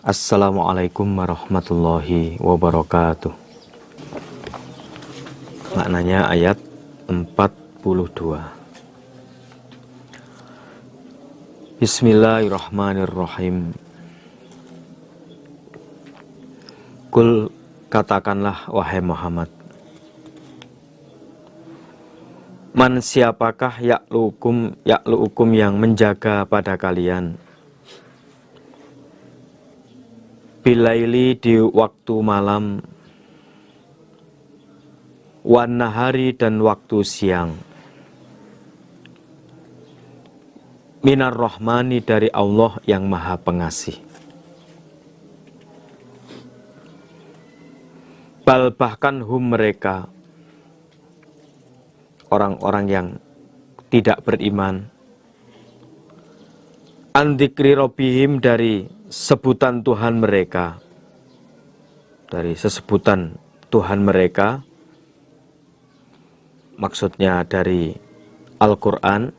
Assalamualaikum warahmatullahi wabarakatuh. Maknanya ayat 42. Bismillahirrahmanirrahim. Kul, katakanlah wahai Muhammad, man siapakah ya'lu'ukum yang menjaga pada kalian bilaili di waktu malam, wan nahari dan waktu siang, minar rahmani dari Allah yang maha pengasih. Bal bahkan hum mereka, orang-orang yang tidak beriman, an dzikri rabbihim dari sebutan Tuhan mereka, dari sesebutan Tuhan mereka, maksudnya dari Al-Quran,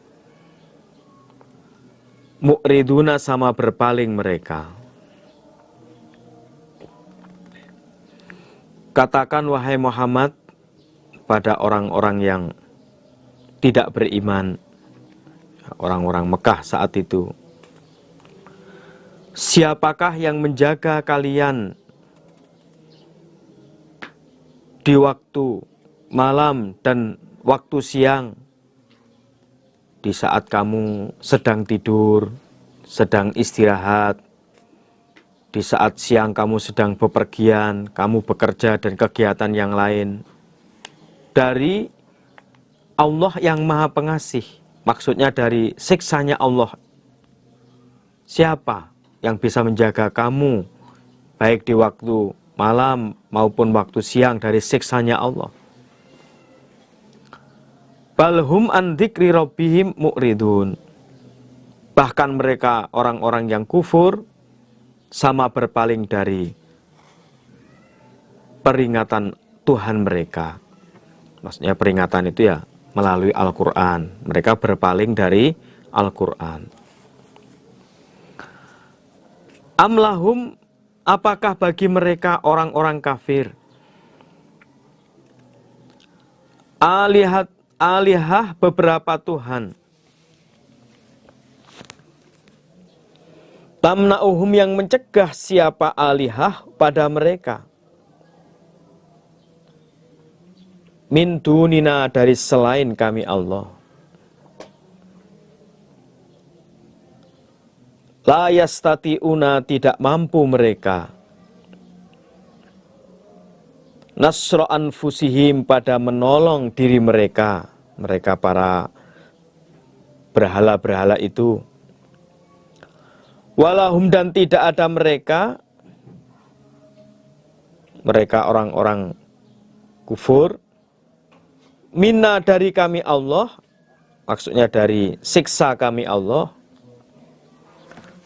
mu'riduna sama berpaling mereka. Katakan wahai Muhammad pada orang-orang yang tidak beriman, orang-orang Mekah saat itu, siapakah yang menjaga kalian di waktu malam dan waktu siang, di saat kamu sedang tidur, sedang istirahat, di saat siang kamu sedang bepergian, kamu bekerja dan kegiatan yang lain, dari Allah yang maha pengasih, maksudnya dari siksanya Allah. Siapa yang bisa menjaga kamu baik di waktu malam maupun waktu siang dari siksanya Allah? Balhum an dzikri rabbihim mu'ridun. Bahkan mereka orang-orang yang kufur sama berpaling dari peringatan Tuhan mereka. Maksudnya peringatan itu ya melalui Al-Quran. Mereka berpaling dari Al-Quran. Amlahum, apakah bagi mereka orang-orang kafir alihah beberapa Tuhan, tamna'uhum yang mencegah siapa alihah pada mereka, min dunina dari selain kami Allah. La yastati'una tidak mampu mereka, nasra anfusihim pada menolong diri mereka, mereka para berhala-berhala itu. Walahum dan tidak ada mereka, mereka orang-orang kufur, minna dari kami Allah, maksudnya dari siksa kami Allah,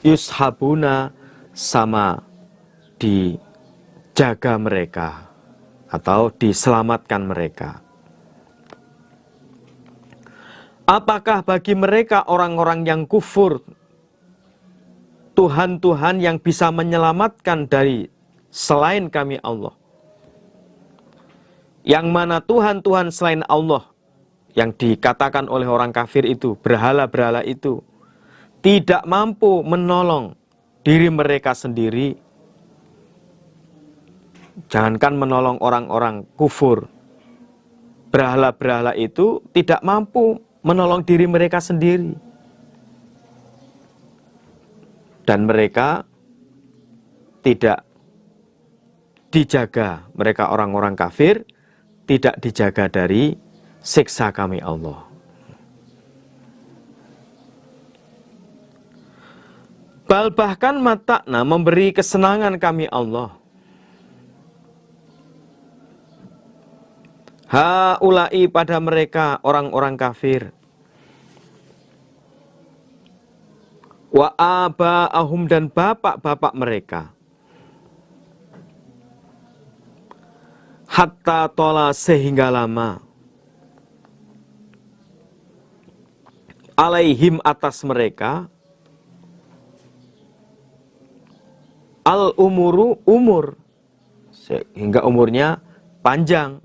yushabuna sama dijaga mereka atau diselamatkan mereka. Apakah bagi mereka orang-orang yang kufur Tuhan-Tuhan yang bisa menyelamatkan dari selain kami Allah? Yang mana Tuhan-Tuhan selain Allah yang dikatakan oleh orang kafir itu, berhala-berhala itu, tidak mampu menolong diri mereka sendiri. Jangankan menolong orang-orang kufur, berhala-berhala itu tidak mampu menolong diri mereka sendiri. Dan mereka tidak dijaga, mereka orang-orang kafir tidak dijaga dari siksa kami Allah. Bahkan matakna memberi kesenangan kami Allah. Haulai pada mereka orang-orang kafir. Wa aba'ahum dan bapak-bapak mereka. Hatta tola sehingga lama. Alaihim atas mereka al-umuru umur, sehingga umurnya panjang.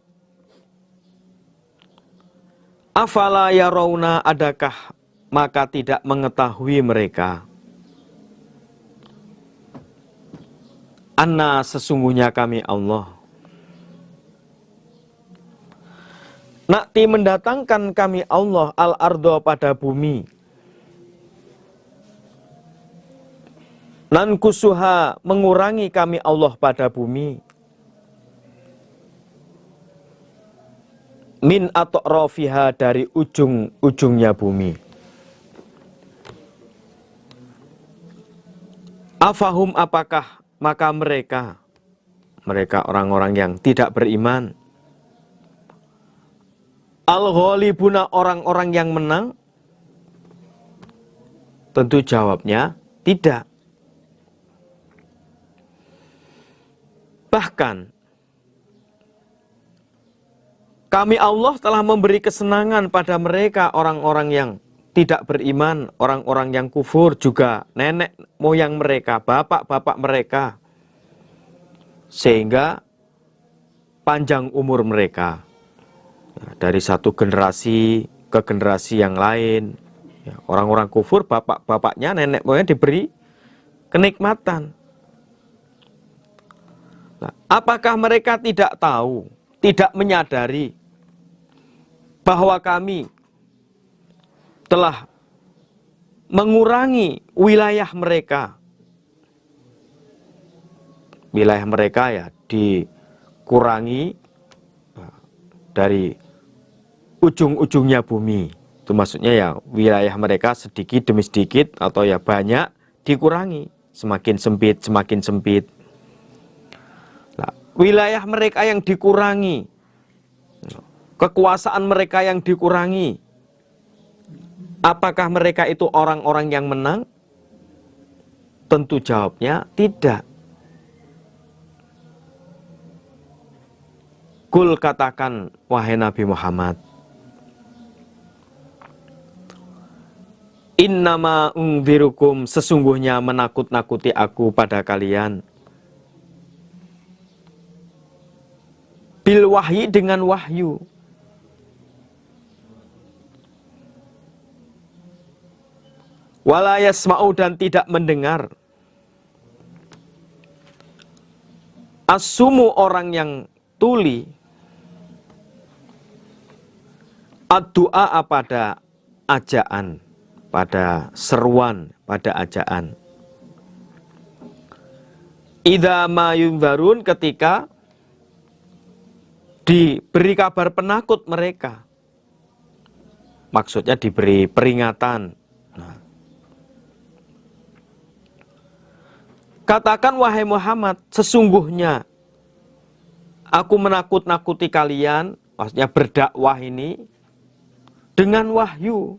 Afala yarawna, adakah maka tidak mengetahui mereka, anna sesungguhnya kami Allah, nakti mendatangkan kami Allah al-ardo pada bumi, nankusuha mengurangi kami Allah pada bumi, min atrafiha dari ujung-ujungnya bumi. Afahum apakah maka mereka orang-orang yang tidak beriman, al-ghalibuna orang-orang yang menang? Tentu jawabnya tidak. Bahkan kami Allah telah memberi kesenangan pada mereka orang-orang yang tidak beriman, orang-orang yang kufur, juga nenek moyang mereka, bapak-bapak mereka, sehingga panjang umur mereka. Dari satu generasi ke generasi yang lain, orang-orang kufur, bapak-bapaknya, nenek moyang diberi kenikmatan. Nah, apakah mereka tidak tahu, tidak menyadari bahwa kami telah mengurangi wilayah mereka? Wilayah mereka ya dikurangi dari ujung-ujungnya bumi. Itu maksudnya ya wilayah mereka sedikit demi sedikit atau ya banyak dikurangi. Semakin sempit, semakin sempit. Nah, wilayah mereka yang dikurangi, kekuasaan mereka yang dikurangi, apakah mereka itu orang-orang yang menang? Tentu jawabnya tidak. Kul, katakan wahai Nabi Muhammad, innama ungdirukum, sesungguhnya menakut-nakuti aku pada kalian, bil wahyi, dengan wahyu, wala yasma'u, dan tidak mendengar, as-sumu, orang yang tuli, ad-du'a, pada ajaan, pada seruan, pada ajaan, idza ma yunzarun, ketika diberi kabar penakut mereka, maksudnya diberi peringatan. Nah, katakan wahai Muhammad, sesungguhnya aku menakut-nakuti kalian, maksudnya berdakwah ini dengan wahyu,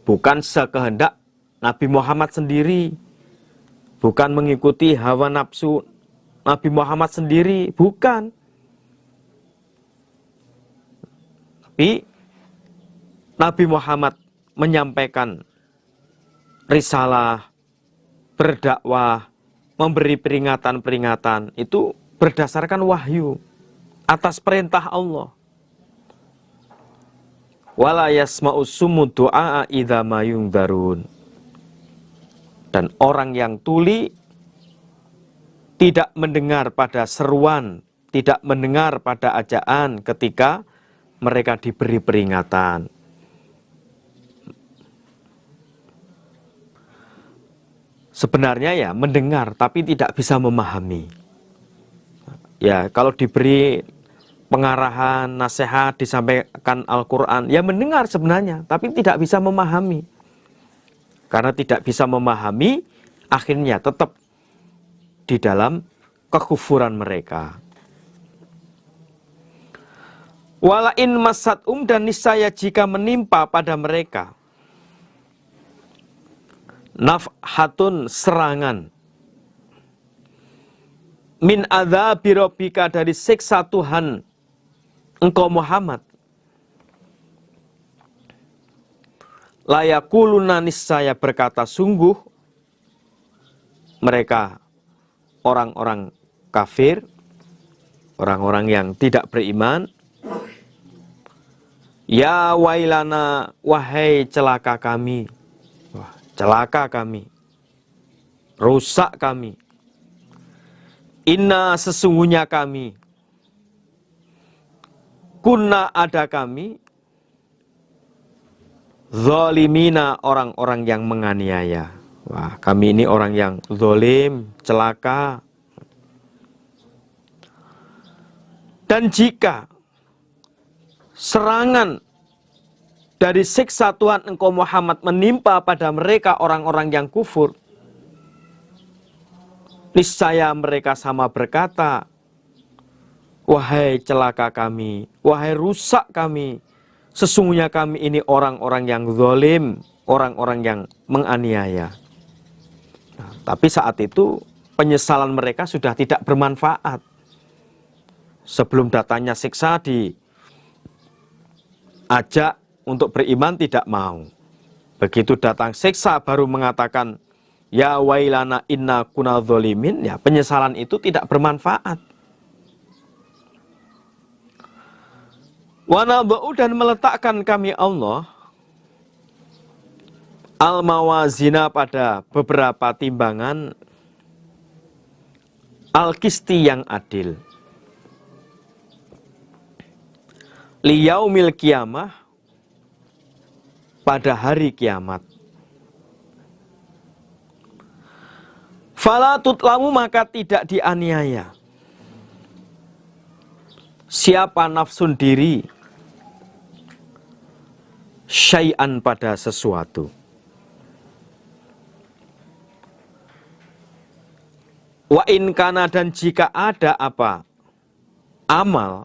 bukan sekehendak Nabi Muhammad sendiri, bukan mengikuti hawa nafsu Nabi Muhammad sendiri, bukan. Tapi Nabi Muhammad menyampaikan risalah, berdakwah, memberi peringatan-peringatan, itu berdasarkan wahyu, atas perintah Allah. Wala yasma'u summu du'a idza ma yunzarun. Dan orang yang tuli tidak mendengar pada seruan, tidak mendengar pada ajaan ketika mereka diberi peringatan. Sebenarnya ya mendengar, tapi tidak bisa memahami. Ya, kalau diberi pengarahan, nasihat, disampaikan Al-Quran, ya mendengar sebenarnya, tapi tidak bisa memahami. Karena tidak bisa memahami, akhirnya tetap di dalam kekufuran mereka. Walain masat dan niscaya jika menimpa pada mereka nafhatun, serangan, min adzabi rabbika, dari siksa Tuhan engkau Muhammad, layakuluna, niscaya berkata sungguh mereka orang-orang kafir, orang-orang yang tidak beriman. Ya wailana, wahai celaka kami. Wah, celaka kami. Rusak kami. Inna, sesungguhnya kami. Kunna, ada kami. Zalimina, orang-orang yang menganiaya. Wah, kami ini orang yang zalim, celaka. Dan jika serangan dari siksa Tuhan engkau Muhammad menimpa pada mereka orang-orang yang kufur, niscaya mereka sama berkata, wahai celaka kami, wahai rusak kami, sesungguhnya kami ini orang-orang yang zalim, orang-orang yang menganiaya. Nah, tapi saat itu penyesalan mereka sudah tidak bermanfaat. Sebelum datangnya siksa diajak untuk beriman tidak mau. Begitu datang siksa baru mengatakan, ya wailana inna kunna zalimin, ya penyesalan itu tidak bermanfaat. Wa nadau, dan meletakkan kami Allah al-mawazina, pada beberapa timbangan, al-qisti, yang adil, liyaumil qiyamah, pada hari kiamat. Fala tutlamu, maka tidak dianiaya siapa nafsun diri syai'an, pada sesuatu. Wa in kana, dan jika ada apa amal,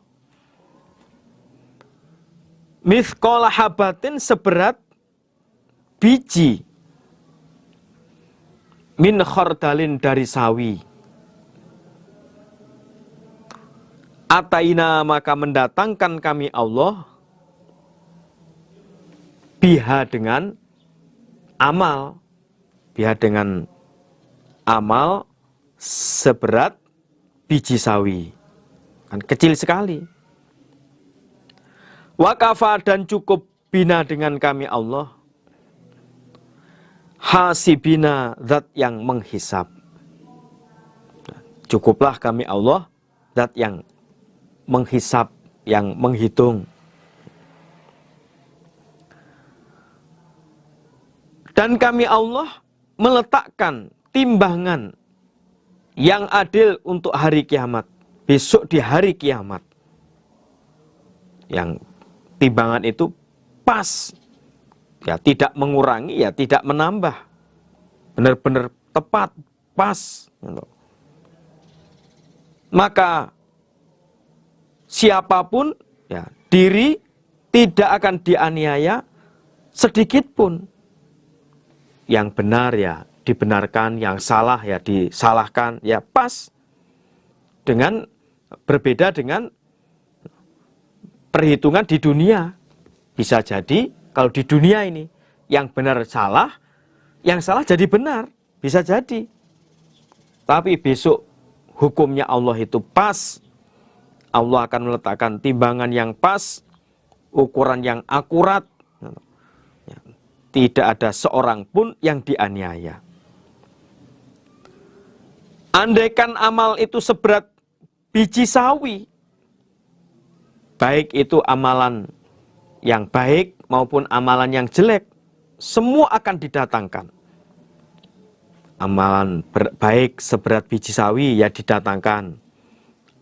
mithqala habatin, seberat biji, min khardalin, dari sawi, ataina, maka mendatangkan kami Allah, biha, dengan amal, biha, dengan amal seberat biji sawi. Kan kecil sekali. Wakafa, dan cukup, bina, dengan kami Allah, hasibina, zat yang menghisap. Cukuplah kami Allah, zat yang menghisap, yang menghitung. Dan kami Allah meletakkan timbangan yang adil untuk hari kiamat, besok di hari kiamat. Yang timbangan itu pas, ya tidak mengurangi, ya tidak menambah, benar-benar tepat, pas. Maka siapapun, ya, diri tidak akan dianiaya sedikit pun. Yang benar ya dibenarkan, yang salah ya disalahkan, ya pas. Dengan berbeda dengan perhitungan di dunia. Bisa jadi kalau di dunia ini yang benar salah, yang salah jadi benar, bisa jadi. Tapi besok hukumnya Allah itu pas. Allah akan meletakkan timbangan yang pas, ukuran yang akurat. Tidak ada seorang pun yang dianiaya. Andaikan amal itu seberat biji sawi, baik itu amalan yang baik maupun amalan yang jelek, semua akan didatangkan. Amalan baik seberat biji sawi, ya didatangkan.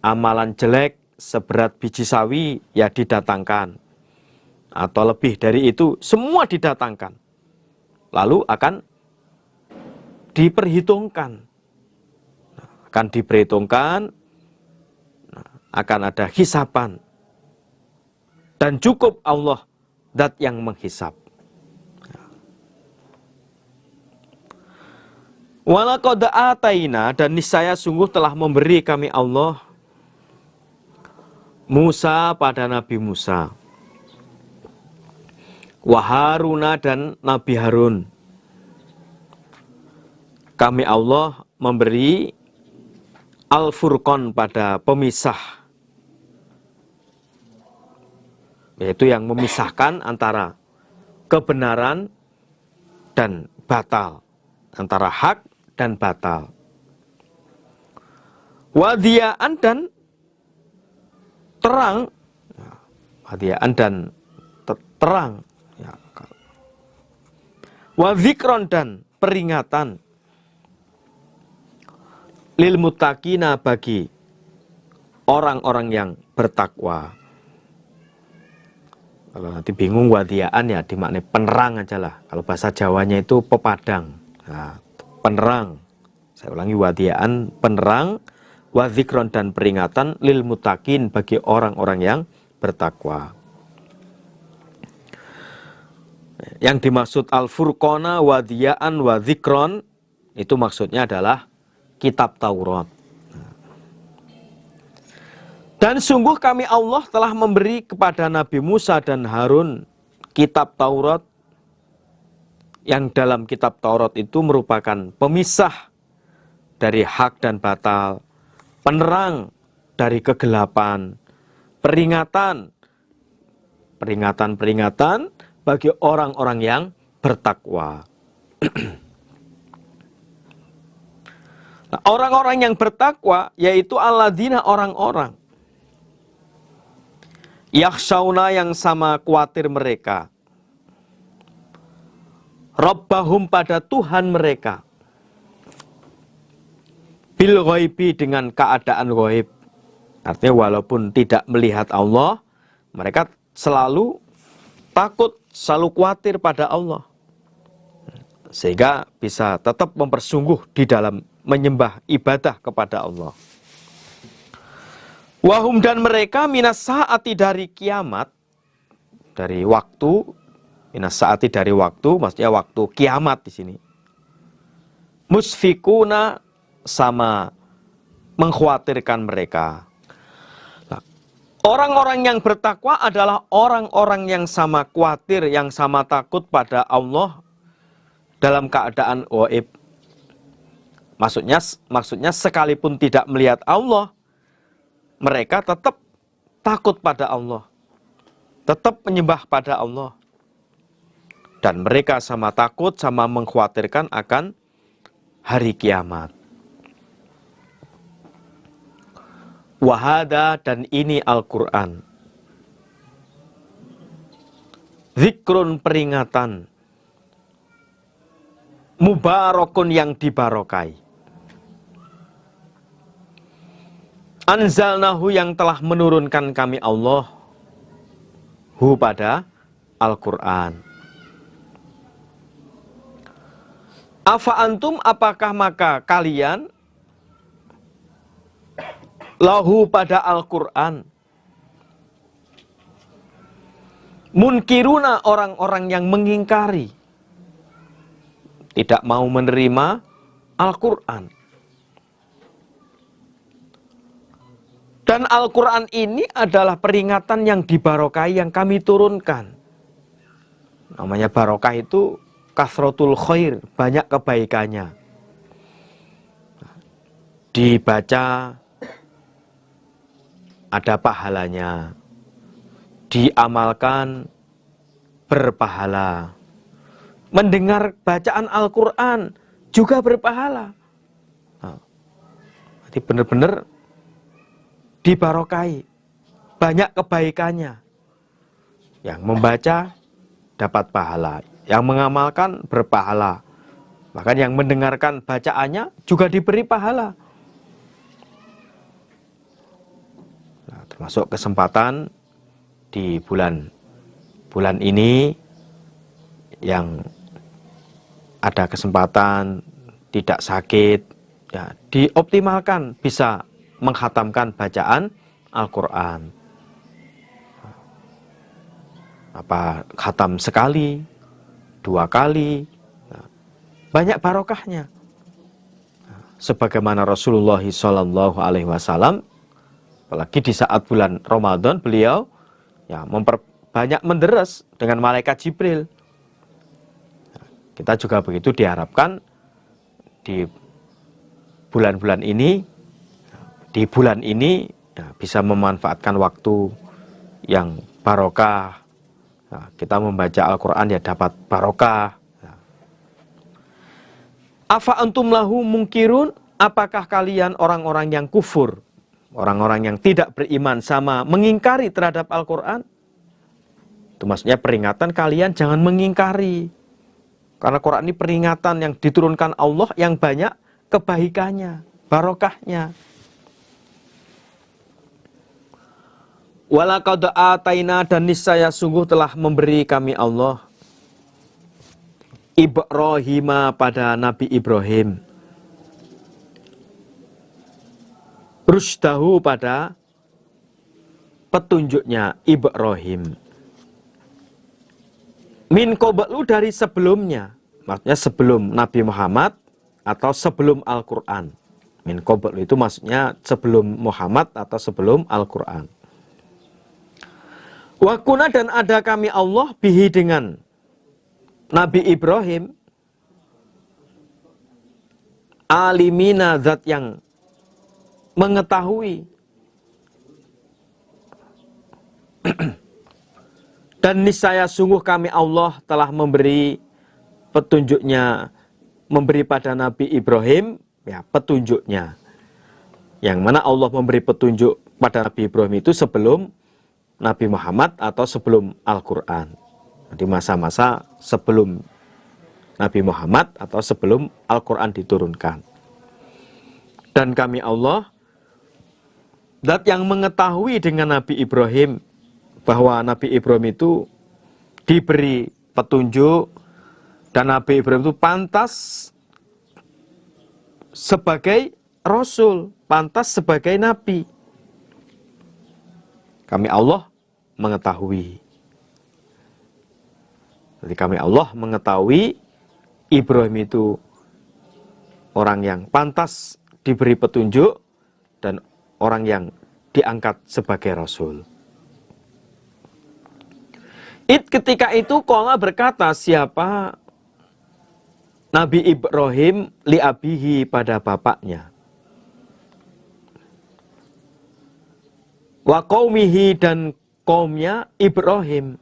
Amalan jelek seberat biji sawi, ya didatangkan. Atau lebih dari itu, semua didatangkan. Lalu akan diperhitungkan. Akan diperhitungkan, akan ada hisapan. Dan cukup Allah, zat yang menghisap. Walaqad ataina, dan niscaya sungguh telah memberi kami Allah Musa, pada Nabi Musa, wa Haruna, dan Nabi Harun. Kami Allah memberi Al-Furqan pada pemisah, yaitu yang memisahkan antara kebenaran dan batal, antara hak dan batal. Wadiyaan dan terang, wadiyaan dan terang, ya. Wadzikron dan peringatan, lil muttaqina bagi orang-orang yang bertakwa. Kalau nanti bingung wadiyaan ya dimaknai penerang aja lah. Kalau bahasa Jawanya itu pepadang. Nah, penerang. Saya ulangi, wadiyaan penerang, wadzikron dan peringatan, lil muttaqin bagi orang-orang yang bertakwa. Yang dimaksud al-furqana, wadiyaan, wadzikron itu maksudnya adalah kitab Taurat. Dan sungguh kami Allah telah memberi kepada Nabi Musa dan Harun kitab Taurat, yang dalam kitab Taurat itu merupakan pemisah dari hak dan batal, penerang dari kegelapan, peringatan bagi orang-orang yang bertakwa. Nah, orang-orang yang bertakwa yaitu alladzina, orang-orang yakhshawna yang sama khawatir mereka, Rabbahum pada Tuhan mereka, bil ghaibi dengan keadaan ghaib. Artinya walaupun tidak melihat Allah, mereka selalu takut, selalu khawatir pada Allah, sehingga bisa tetap mempersungguh di dalam menyembah ibadah kepada Allah. Wahum dan mereka minas saati dari kiamat, dari waktu, minas saati dari waktu, maksudnya waktu kiamat di sini. Musfikuna sama mengkhawatirkan mereka. Orang-orang yang bertakwa adalah orang-orang yang sama khawatir, yang sama takut pada Allah dalam keadaan ghaib. Maksudnya sekalipun tidak melihat Allah, mereka tetap takut pada Allah, tetap menyembah pada Allah. Dan mereka sama takut, sama mengkhawatirkan akan hari kiamat. Wahada, dan ini Al-Quran, zikrun peringatan, mubarakun yang dibarokai. Anzalnahu yang telah menurunkan kami Allah, hu pada Al-Quran. Afa antum, apakah maka kalian, lahu pada Al-Quran, munkiruna orang-orang yang mengingkari, tidak mau menerima Al-Quran. Dan Al-Quran ini adalah peringatan yang dibarokai, yang kami turunkan. Namanya barokah itu kasrotul khair, banyak kebaikannya. Dibaca ada pahalanya, diamalkan berpahala, mendengar bacaan Al-Quran juga berpahala. Nah, jadi benar-benar dibarokai, banyak kebaikannya. Yang membaca dapat pahala, yang mengamalkan berpahala, bahkan yang mendengarkan bacaannya juga diberi pahala. Nah, termasuk kesempatan di bulan ini yang ada kesempatan tidak sakit, ya dioptimalkan bisa menghatamkan bacaan Al-Quran. Apa khatam sekali, 2 kali, banyak barokahnya. Sebagaimana Rasulullah SAW, apalagi di saat bulan Ramadan, beliau ya banyak menderes dengan malaikat Jibril. Kita juga begitu diharapkan di bulan-bulan ini di bulan ini ya, bisa memanfaatkan waktu yang barokah. Nah, kita membaca Al-Quran ya dapat barokah. Nah. Afa antum lahu mungkirun, apakah kalian orang-orang yang kufur, orang-orang yang tidak beriman sama mengingkari terhadap Al-Quran? Itu maksudnya peringatan kalian jangan mengingkari. Karena Quran ini peringatan yang diturunkan Allah yang banyak kebaikannya, barokahnya. Walaqad ataina, dan niscaya sungguh telah memberi kami Allah Ibrahim pada Nabi Ibrahim, rusdahu pada petunjuknya Ibrahim, min qablu dari sebelumnya, maksudnya sebelum Nabi Muhammad atau sebelum Al-Quran. Min qablu itu maksudnya sebelum Muhammad atau sebelum Al-Quran. Wa kuna, dan ada kami Allah bihi dengan Nabi Ibrahim, alimina, zat yang mengetahui. Dan niscaya sungguh kami Allah telah memberi petunjuknya, memberi pada Nabi Ibrahim ya petunjuknya. Yang mana Allah memberi petunjuk pada Nabi Ibrahim itu sebelum Nabi Muhammad atau sebelum Al-Quran. Di masa-masa sebelum Nabi Muhammad atau sebelum Al-Quran diturunkan. Dan kami Allah, zat yang mengetahui dengan Nabi Ibrahim, bahwa Nabi Ibrahim itu diberi petunjuk, dan Nabi Ibrahim itu pantas sebagai Rasul, pantas sebagai Nabi. Kami Allah mengetahui. Jadi kami Allah mengetahui Ibrahim itu orang yang pantas diberi petunjuk dan orang yang diangkat sebagai Rasul. Ketika itu qala berkata siapa Nabi Ibrahim li abihi pada bapaknya, wa qaumihi, dan kaumnya Ibrahim,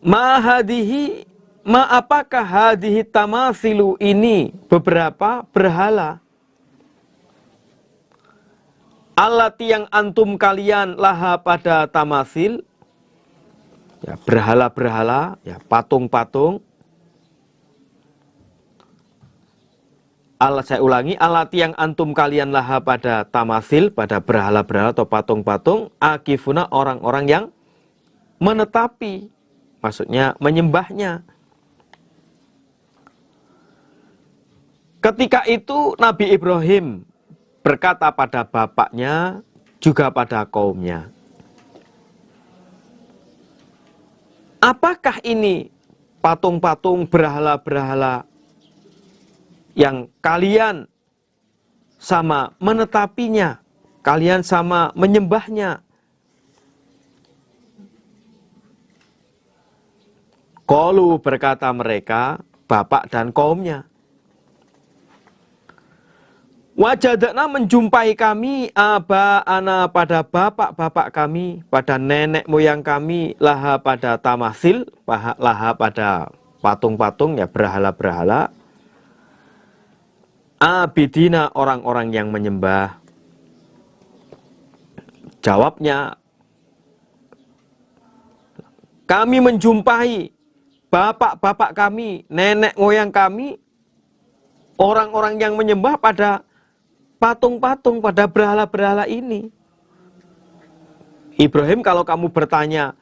ma hadihi, ma apakah hadihi tamathilu, ini beberapa berhala, allati yang antum kalian laha pada tamathil, ya berhala-berhala, ya patung-patung. Saya ulangi, allati yang antum kalian laha pada tamathil, pada berhala-berhala atau patung-patung, akifuna, orang-orang yang menetapi, maksudnya menyembahnya. Ketika itu Nabi Ibrahim berkata pada bapaknya, juga pada kaumnya, apakah ini patung-patung, berhala-berhala yang kalian sama menetapinya, kalian sama menyembahnya? Qalu, berkata mereka, bapak dan kaumnya, wajadna, menjumpai kami, aba'ana, pada bapak-bapak kami, pada nenek moyang kami, laha pada tamathil, laha pada patung-patung, ya berhala-berhala, abidina, orang-orang yang menyembah. Jawabnya, kami menjumpai bapak-bapak kami, nenek moyang kami, orang-orang yang menyembah pada patung-patung, pada berhala-berhala ini. Ibrahim, kalau kamu bertanya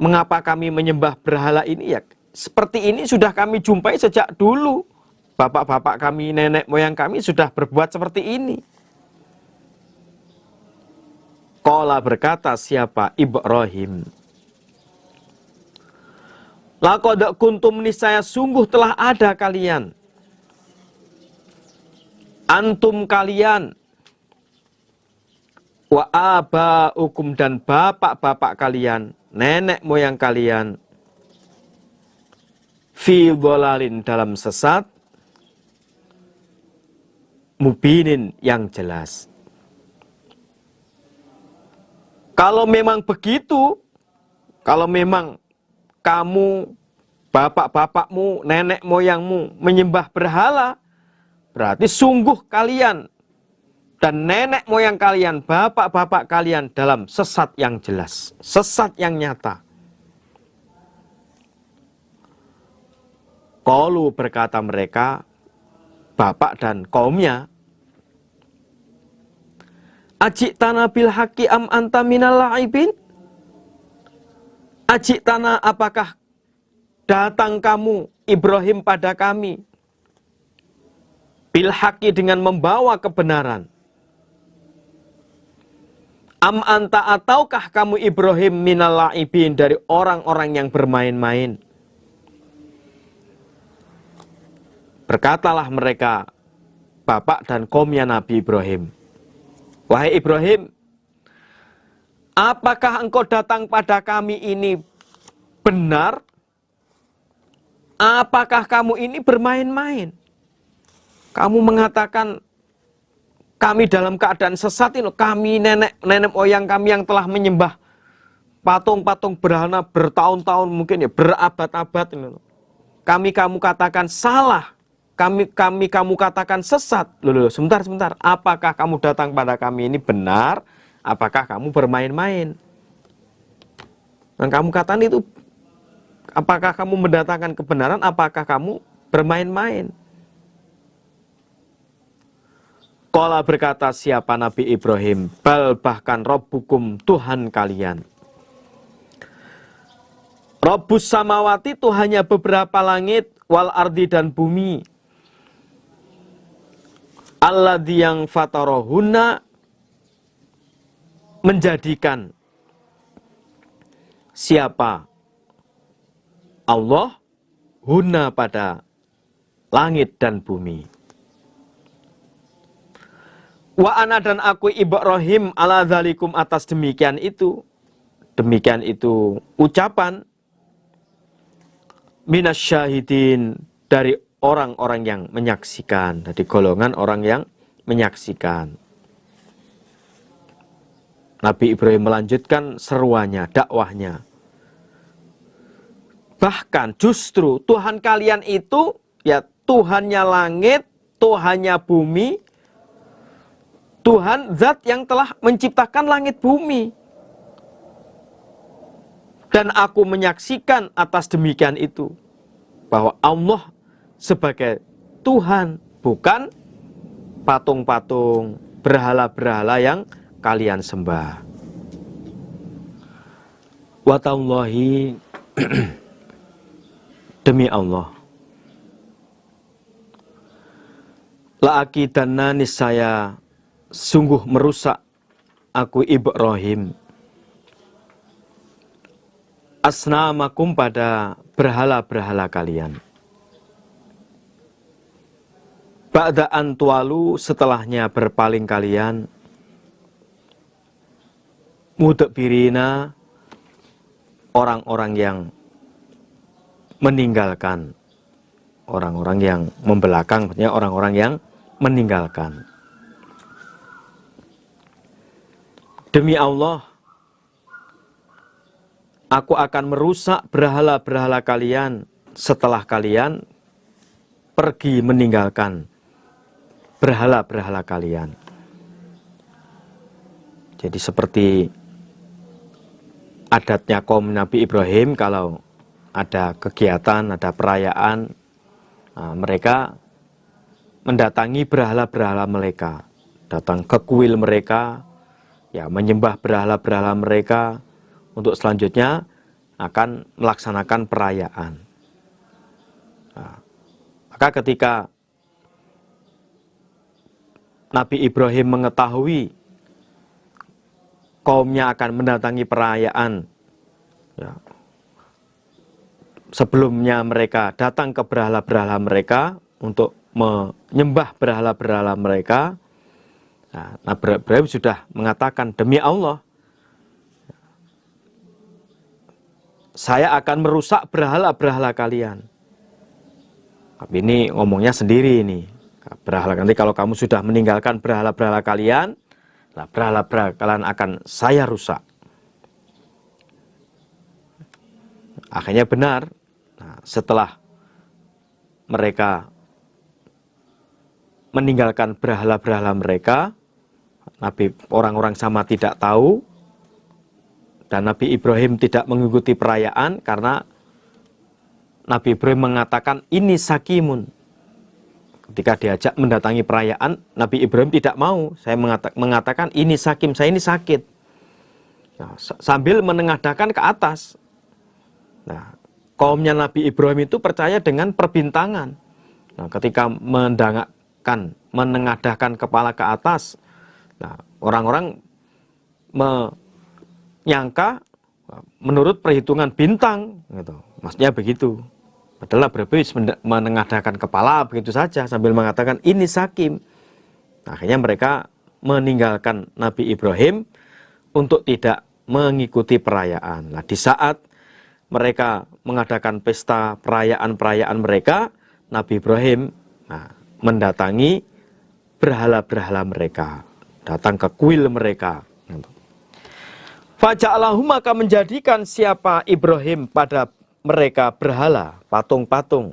mengapa kami menyembah berhala ini, ya seperti ini sudah kami jumpai sejak dulu. Bapak-bapak kami, nenek moyang kami sudah berbuat seperti ini. Qala, berkata siapa Ibrahim, laqad kuntum, niscaya sungguh telah ada kalian, antum kalian, wa abaukum, dan bapak-bapak kalian, nenek moyang kalian, fi dhalalin, dalam sesat, mubinin yang jelas. Kalau memang begitu, kalau memang kamu, bapak-bapakmu, nenek moyangmu menyembah berhala, berarti sungguh kalian dan nenek moyang kalian, bapak-bapak kalian dalam sesat yang jelas, sesat yang nyata. Qalu, berkata mereka, bapak dan kaumnya, ajitana bil haqqi am anta minal la'ibin? Ajitana, apakah datang kamu Ibrahim pada kami bil haqqi, dengan membawa kebenaran? Am anta, ataukah kamu Ibrahim minal la'ibin, dari orang-orang yang bermain-main? Berkatalah mereka, bapak dan kaumnya Nabi Ibrahim, wahai Ibrahim, apakah engkau datang pada kami ini benar? Apakah kamu ini bermain-main? Kamu mengatakan kami dalam keadaan sesat ini, kami nenek moyang kami yang telah menyembah patung-patung berhala bertahun-tahun, mungkin ya berabad-abad ini. Kamu katakan salah. Kamu katakan sesat. Loh, sebentar. Apakah kamu datang pada kami ini benar? Apakah kamu bermain-main? Dan kamu katakan itu, apakah kamu mendatangkan kebenaran? Apakah kamu bermain-main? Qala, berkata siapa Nabi Ibrahim, bal, bahkan Rabbukum, Tuhan kalian. Rabbus samawati, Tuhannya beberapa langit, wal ardi, dan bumi. Alladzi, yang fatarohuna, menjadikan siapa Allah, huna, pada langit dan bumi. Wa ana, dan aku Ibrahim, ala dzalikum, atas demikian itu ucapan, minasyahidin, dari orang-orang yang menyaksikan, dari golongan orang yang menyaksikan. Nabi Ibrahim melanjutkan seruannya, dakwahnya. Bahkan justru Tuhan kalian itu, ya Tuhannya langit, Tuhannya bumi, Tuhan zat yang telah menciptakan langit bumi. Dan aku menyaksikan atas demikian itu, bahwa Allah sebagai Tuhan, bukan patung-patung, berhala-berhala yang kalian sembah. Wa tallahi, demi Allah, la aqidanna, niscaya sungguh merusak aku Ibrahim, asnamakum, pada berhala-berhala kalian. Ba'da antualu, setelahnya berpaling kalian, mudbirina, orang-orang yang meninggalkan, orang-orang yang membelakang, maksudnya orang-orang yang meninggalkan. Demi Allah, aku akan merusak berhala-berhala kalian setelah kalian pergi meninggalkan berhala-berhala kalian. Jadi seperti adatnya kaum Nabi Ibrahim, kalau ada kegiatan, ada perayaan, mereka mendatangi berhala-berhala mereka, datang ke kuil mereka, ya menyembah berhala-berhala mereka, untuk selanjutnya akan melaksanakan perayaan. Maka ketika Nabi Ibrahim mengetahui kaumnya akan mendatangi perayaan, ya, sebelumnya mereka datang ke berhala-berhala mereka untuk menyembah berhala-berhala mereka. Nah, Nabi Ibrahim sudah mengatakan, demi Allah, saya akan merusak berhala-berhala kalian. Tapi ini ngomongnya sendiri ini. berhala. Nanti kalau kamu sudah meninggalkan berhala-berhala kalian, nah berhala-berhala kalian akan saya rusak. Akhirnya benar. Nah, setelah mereka meninggalkan berhala-berhala mereka, Nabi orang-orang sama tidak tahu, dan Nabi Ibrahim tidak mengikuti perayaan karena Nabi Ibrahim mengatakan ini sakimun. Ketika diajak mendatangi perayaan, Nabi Ibrahim tidak mau. Saya mengatakan ini sakim, saya ini sakit. Nah, sambil menengadahkan ke atas. Nah, kaumnya Nabi Ibrahim itu percaya dengan perbintangan. Nah, ketika menengadahkan kepala ke atas, nah, orang-orang menyangka menurut perhitungan bintang, gitu. Maksudnya begitu. Padahal Nabi menengadahkan kepala begitu saja sambil mengatakan ini sakim. Akhirnya mereka meninggalkan Nabi Ibrahim untuk tidak mengikuti perayaan. Nah, di saat mereka mengadakan pesta perayaan-perayaan mereka, Nabi Ibrahim mendatangi berhala-berhala mereka, datang ke kuil mereka. Faja'alahum, maka menjadikan siapa Ibrahim pada mereka berhala, patung-patung,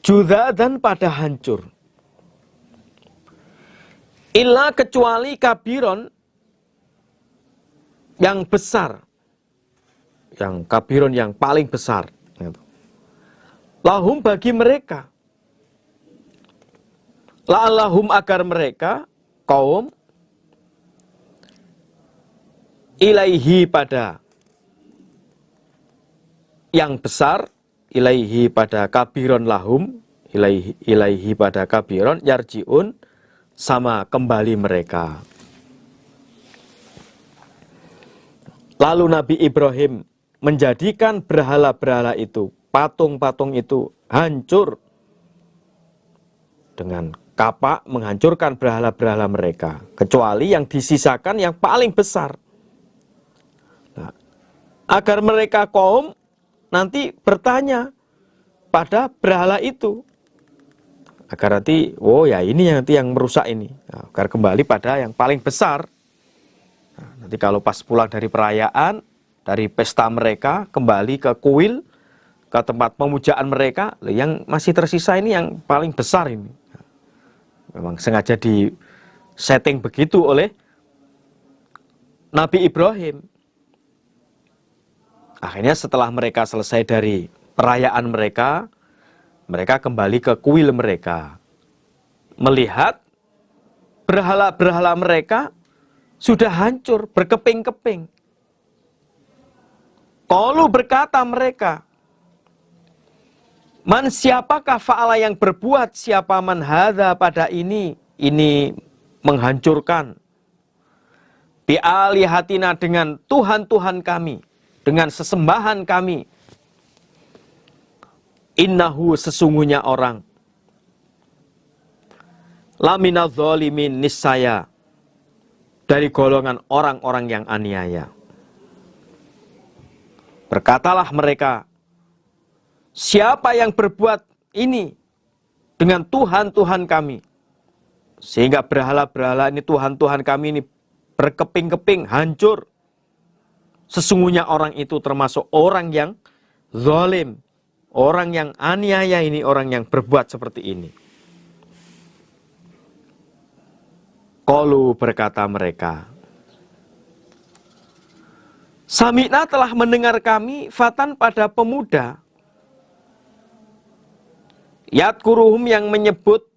judzadan pada hancur. Illa kecuali kabiron yang besar, yang kabiron yang paling besar. Lahum bagi mereka. La'allahum agar mereka kaum ilaihi pada yang besar, ilaihi pada kabiron lahum, ilaihi pada kabiron yarjiun, sama kembali mereka. Lalu Nabi Ibrahim menjadikan berhala-berhala itu, patung-patung itu hancur dengan kapak, menghancurkan berhala-berhala mereka, kecuali yang disisakan yang paling besar. Nah, agar mereka kaum nanti bertanya pada berhala itu, agar nanti, oh ya ini nanti yang merusak ini, nah, agar kembali pada yang paling besar. Nah, nanti kalau pas pulang dari perayaan, dari pesta mereka, kembali ke kuil, ke tempat pemujaan mereka, yang masih tersisa ini yang paling besar ini. Memang sengaja di setting begitu oleh Nabi Ibrahim. Akhirnya setelah mereka selesai dari perayaan mereka, mereka kembali ke kuil mereka. Melihat berhala-berhala mereka sudah hancur, berkeping-keping. Qalu, berkata mereka, man, siapakah fa'ala yang berbuat, siapa man hadza pada ini menghancurkan bi'alihatina dengan Tuhan-Tuhan kami, dengan sesembahan kami. Innahu, sesungguhnya orang, laminadz zalimin, niscaya dari golongan orang-orang yang aniaya. Berkatalah mereka, siapa yang berbuat ini dengan Tuhan-Tuhan kami, sehingga berhala-berhala ini, Tuhan-Tuhan kami ini berkeping-keping, hancur. Sesungguhnya orang itu termasuk orang yang zalim, orang yang aniaya ini, orang yang berbuat seperti ini. Qalu, berkata mereka, sami'na, telah mendengar kami, fatan, pada pemuda, yadkuruhum, yang menyebut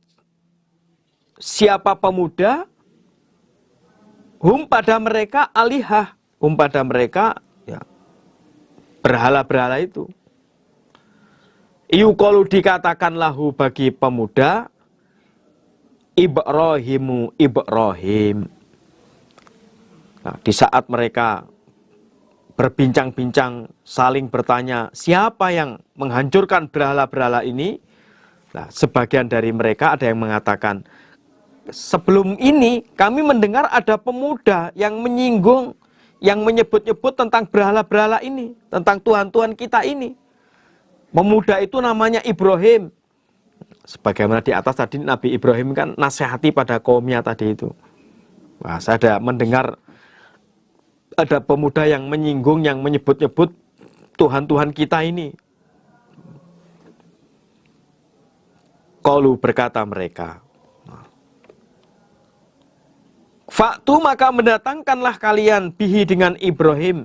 siapa pemuda, hum, pada mereka, alihah, hum, pada mereka, ya, berhala-berhala itu. Yuqalu, dikatakan lahu bagi pemuda, Ibrahimu, Ibrahim. Nah, di saat mereka berbincang-bincang, saling bertanya, siapa yang menghancurkan berhala-berhala ini? Nah, sebagian dari mereka ada yang mengatakan, sebelum ini kami mendengar ada pemuda yang menyinggung, yang menyebut-nyebut tentang berhala-berhala ini, tentang Tuhan-Tuhan kita ini. Pemuda itu namanya Ibrahim. Sebagaimana di atas tadi Nabi Ibrahim kan nasihati pada kaumnya tadi itu. Wah, saya ada mendengar ada pemuda yang menyinggung, yang menyebut-nyebut Tuhan-Tuhan kita ini. Qalu, berkata mereka, Faktu, maka mendatangkanlah kalian bihi dengan Ibrahim,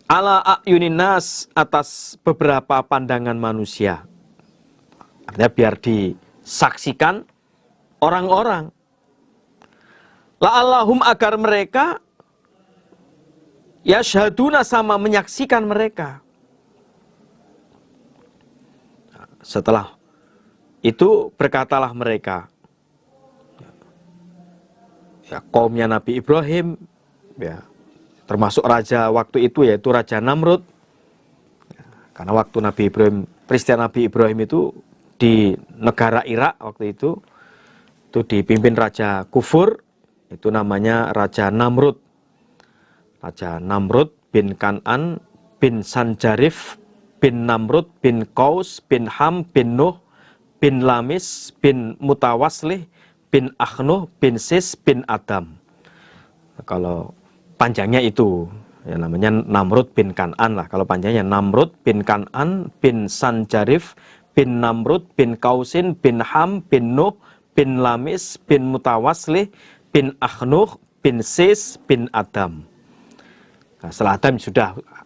ala a'yunin nas, atas beberapa pandangan manusia. Artinya biar disaksikan orang-orang. La'allahum, agar mereka yashhaduna, sama menyaksikan mereka. Setelah itu berkatalah mereka, ya, kaumnya Nabi Ibrahim, ya, termasuk raja waktu itu yaitu Raja Namrud. Ya, karena waktu Nabi Ibrahim, peristiwa Nabi Ibrahim itu di negara Irak waktu itu dipimpin Raja Kufur, itu namanya Raja Namrud. Raja Namrud bin Kan'an bin Sanjarif bin Namrud bin Qaus bin Ham bin Nuh bin Lamis bin Mutawaslih bin Akhnuh bin Sis bin Adam. Kalau panjangnya itu ya namanya Namrud bin Kan'an lah. Kalau panjangnya Namrud bin Kan'an bin Sanjarif bin Namrud bin Qausin bin Ham bin Nuh bin Lamis bin Mutawaslih bin Akhnuh bin Sis bin Adam. Nah, setelah Adam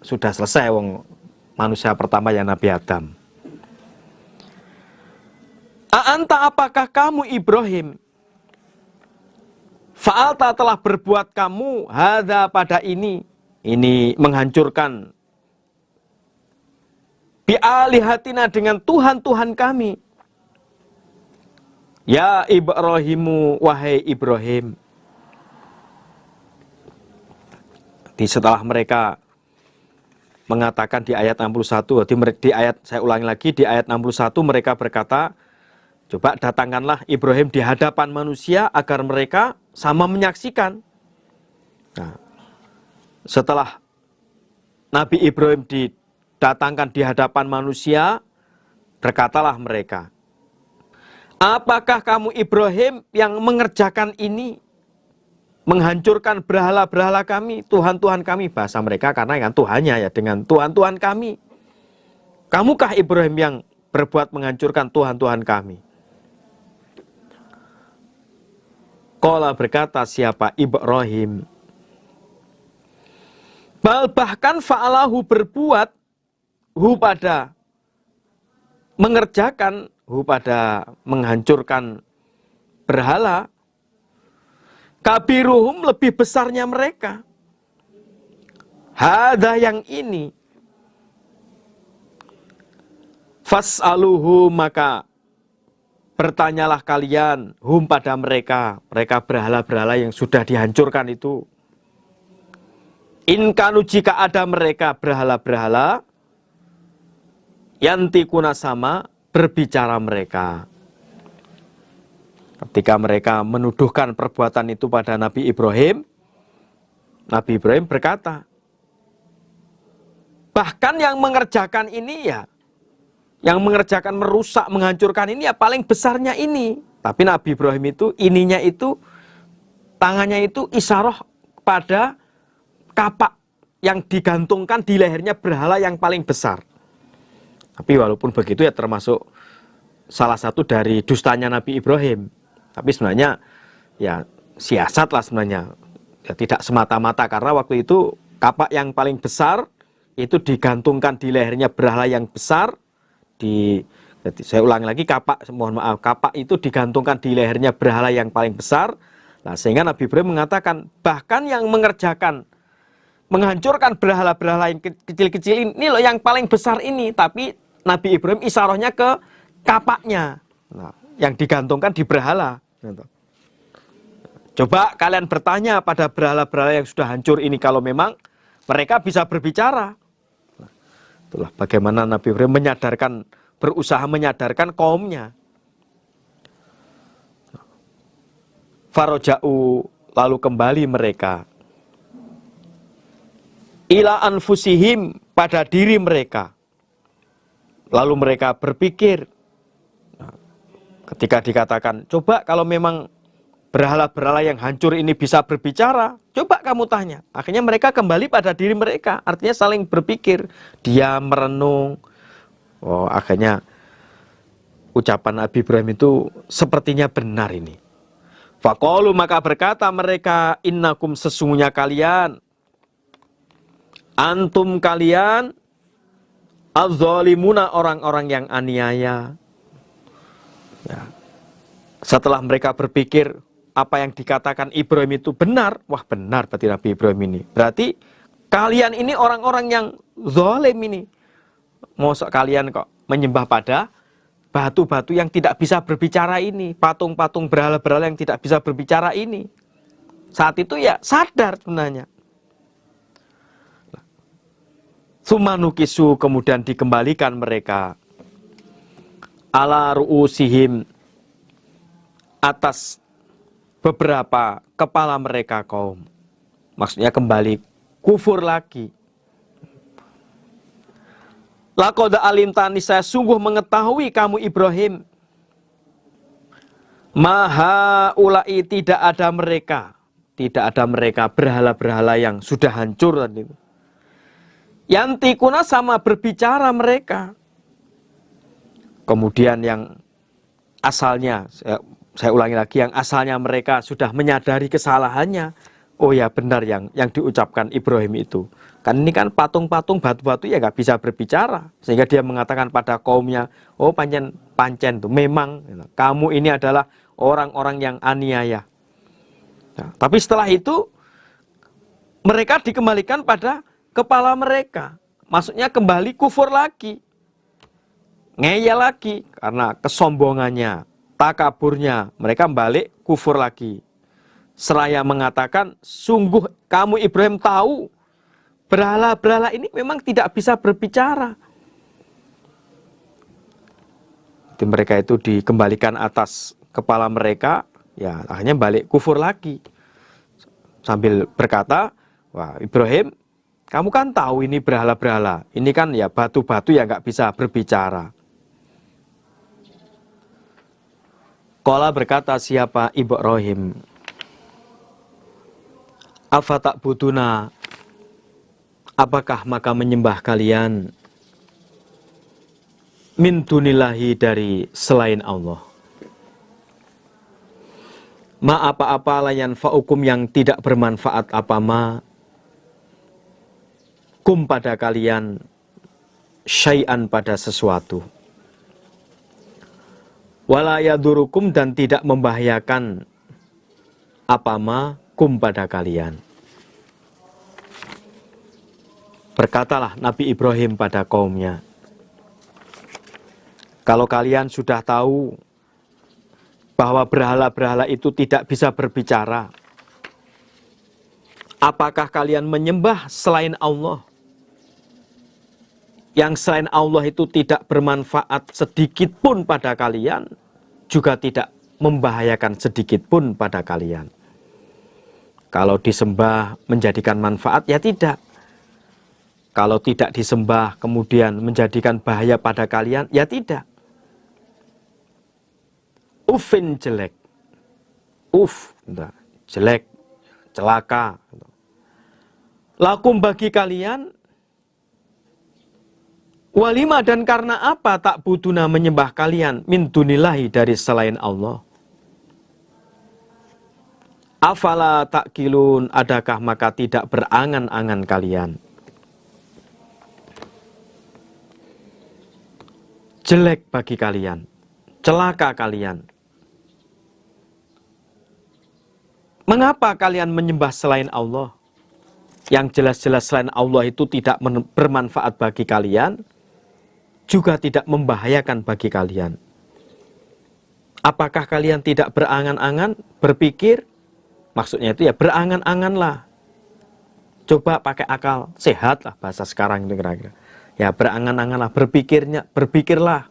sudah selesai manusia pertama yang Nabi Adam. A'anta, apakah kamu Ibrahim? Fa'alta, telah berbuat kamu hadza, pada ini menghancurkan bi'alihatina, dengan Tuhan-Tuhan kami. Ya Ibrahimu, wahai Ibrahim. Setelah mereka mengatakan di ayat 61, saya ulangi lagi, di ayat 61 mereka berkata, coba datangkanlah Ibrahim di hadapan manusia agar mereka sama menyaksikan. Nah, setelah Nabi Ibrahim didatangkan di hadapan manusia, berkatalah mereka, apakah kamu Ibrahim yang mengerjakan ini? Menghancurkan berhala-berhala kami, Tuhan-Tuhan kami, bahasa mereka karena dengan Tuhannya ya, dengan Tuhan-Tuhan kami. Kamukah Ibrahim yang berbuat menghancurkan Tuhan-Tuhan kami? Qala, berkata siapa? Ibrahim. Bahkan fa'alahu, berbuat pada mengerjakan, pada menghancurkan berhala, kabiruhum, lebih besarnya mereka. Hadza, yang ini. Fas'aluhu, maka bertanyalah kalian hum, pada mereka berhala-berhala yang sudah dihancurkan itu. In kanu, jika ada mereka berhala-berhala, yantikuna, sama berbicara mereka. Ketika mereka menuduhkan perbuatan itu pada Nabi Ibrahim berkata, bahkan yang mengerjakan ini ya, yang mengerjakan merusak, menghancurkan ini ya paling besarnya ini. Tapi Nabi Ibrahim itu, ininya itu, tangannya itu isyarah pada kapak yang digantungkan di lehernya berhala yang paling besar. Tapi walaupun begitu ya termasuk salah satu dari dustanya Nabi Ibrahim. Tapi sebenarnya ya siasat lah sebenarnya. Ya, tidak semata-mata, karena waktu itu kapak yang paling besar itu digantungkan di lehernya berhala yang besar. Saya ulangi lagi, kapak itu digantungkan di lehernya berhala yang paling besar. Nah, sehingga Nabi Ibrahim mengatakan, bahkan yang menghancurkan berhala-berhala yang kecil-kecil ini loh yang paling besar ini. Tapi Nabi Ibrahim isyarahnya ke kapaknya, nah, yang digantungkan di berhala. Coba kalian bertanya pada berhala-berhala yang sudah hancur ini, kalau memang mereka bisa berbicara. Nah, itulah bagaimana Nabi Ibrahim berusaha menyadarkan kaumnya. Faroja'u, lalu kembali mereka. Ila anfusihim, pada diri mereka. Lalu mereka berpikir, ketika dikatakan, coba kalau memang berhala-berhala yang hancur ini bisa berbicara, coba kamu tanya. Akhirnya mereka kembali pada diri mereka, artinya saling berpikir, dia merenung. Oh, akhirnya ucapan Nabi Ibrahim itu sepertinya benar ini. Faqalu, maka berkata mereka, innakum, sesungguhnya kalian, antum kalian, az-zalimuna, orang-orang yang aniaya. Ya. Setelah mereka berpikir apa yang dikatakan Ibrahim itu benar, wah benar berarti Nabi Ibrahim ini. Berarti kalian ini orang-orang yang zalim ini. Mosok kalian kok menyembah pada batu-batu yang tidak bisa berbicara ini, patung-patung berhala-berhala yang tidak bisa berbicara ini. Saat itu ya sadar sebenarnya. Sumanukisu, kemudian dikembalikan mereka ala ru'usihim, atas beberapa kepala mereka kaum. Maksudnya kembali kufur lagi. Laqad alimta, saya sungguh mengetahui kamu Ibrahim, maha ulai, tidak ada mereka berhala-berhala yang sudah hancur tadi. Yantikuna, sama berbicara mereka. Kemudian yang asalnya, saya ulangi lagi, yang asalnya mereka sudah menyadari kesalahannya. Oh ya benar yang diucapkan Ibrahim itu. Kan ini kan patung-patung batu-batu ya nggak bisa berbicara. Sehingga dia mengatakan pada kaumnya, oh pancen tuh memang kamu ini adalah orang-orang yang aniaya. Nah, tapi setelah itu mereka dikembalikan pada kepala mereka. Maksudnya kembali kufur lagi. Ngeyel lagi karena kesombongannya, takaburnya, mereka balik kufur lagi. Seraya mengatakan, sungguh kamu Ibrahim tahu berhala-berhala ini memang tidak bisa berbicara. Jadi mereka itu dikembalikan atas kepala mereka, ya akhirnya balik kufur lagi. Sambil berkata, wah Ibrahim, kamu kan tahu ini berhala-berhala, ini kan ya batu-batu yang nggak bisa berbicara. Qala, berkata siapa Ibrahim, afatakbuduna, apakah maka menyembah kalian, min dunillahi, dari selain Allah, ma apa-apa layan fa'ukum, yang tidak bermanfaat apa ma, kum pada kalian, syai'an pada sesuatu, wala yadurukum, dan tidak membahayakan apa ma, kum pada kalian. Berkatalah Nabi Ibrahim pada kaumnya, kalau kalian sudah tahu bahwa berhala-berhala itu tidak bisa berbicara, apakah kalian menyembah selain Allah? Yang selain Allah itu tidak bermanfaat sedikit pun pada kalian, juga tidak membahayakan sedikit pun pada kalian. Kalau disembah menjadikan manfaat, ya tidak. Kalau tidak disembah kemudian menjadikan bahaya pada kalian, ya tidak. Ufin, jelek. Uf, jelek, celaka. Lakum, bagi kalian, walima, dan karena apa tak buduna menyembah kalian, min dunillahi, dari selain Allah. Afala ta'kilun, adakah maka tidak berangan-angan kalian. Jelek bagi kalian, celaka kalian. Mengapa kalian menyembah selain Allah? Yang jelas-jelas selain Allah itu tidak bermanfaat bagi kalian, juga tidak membahayakan bagi kalian. Apakah kalian tidak berangan-angan, berpikir? Maksudnya itu ya berangan-anganlah. Coba pakai akal sehat lah bahasa sekarang itu kira-kira. Ya berangan-anganlah, berpikirlah,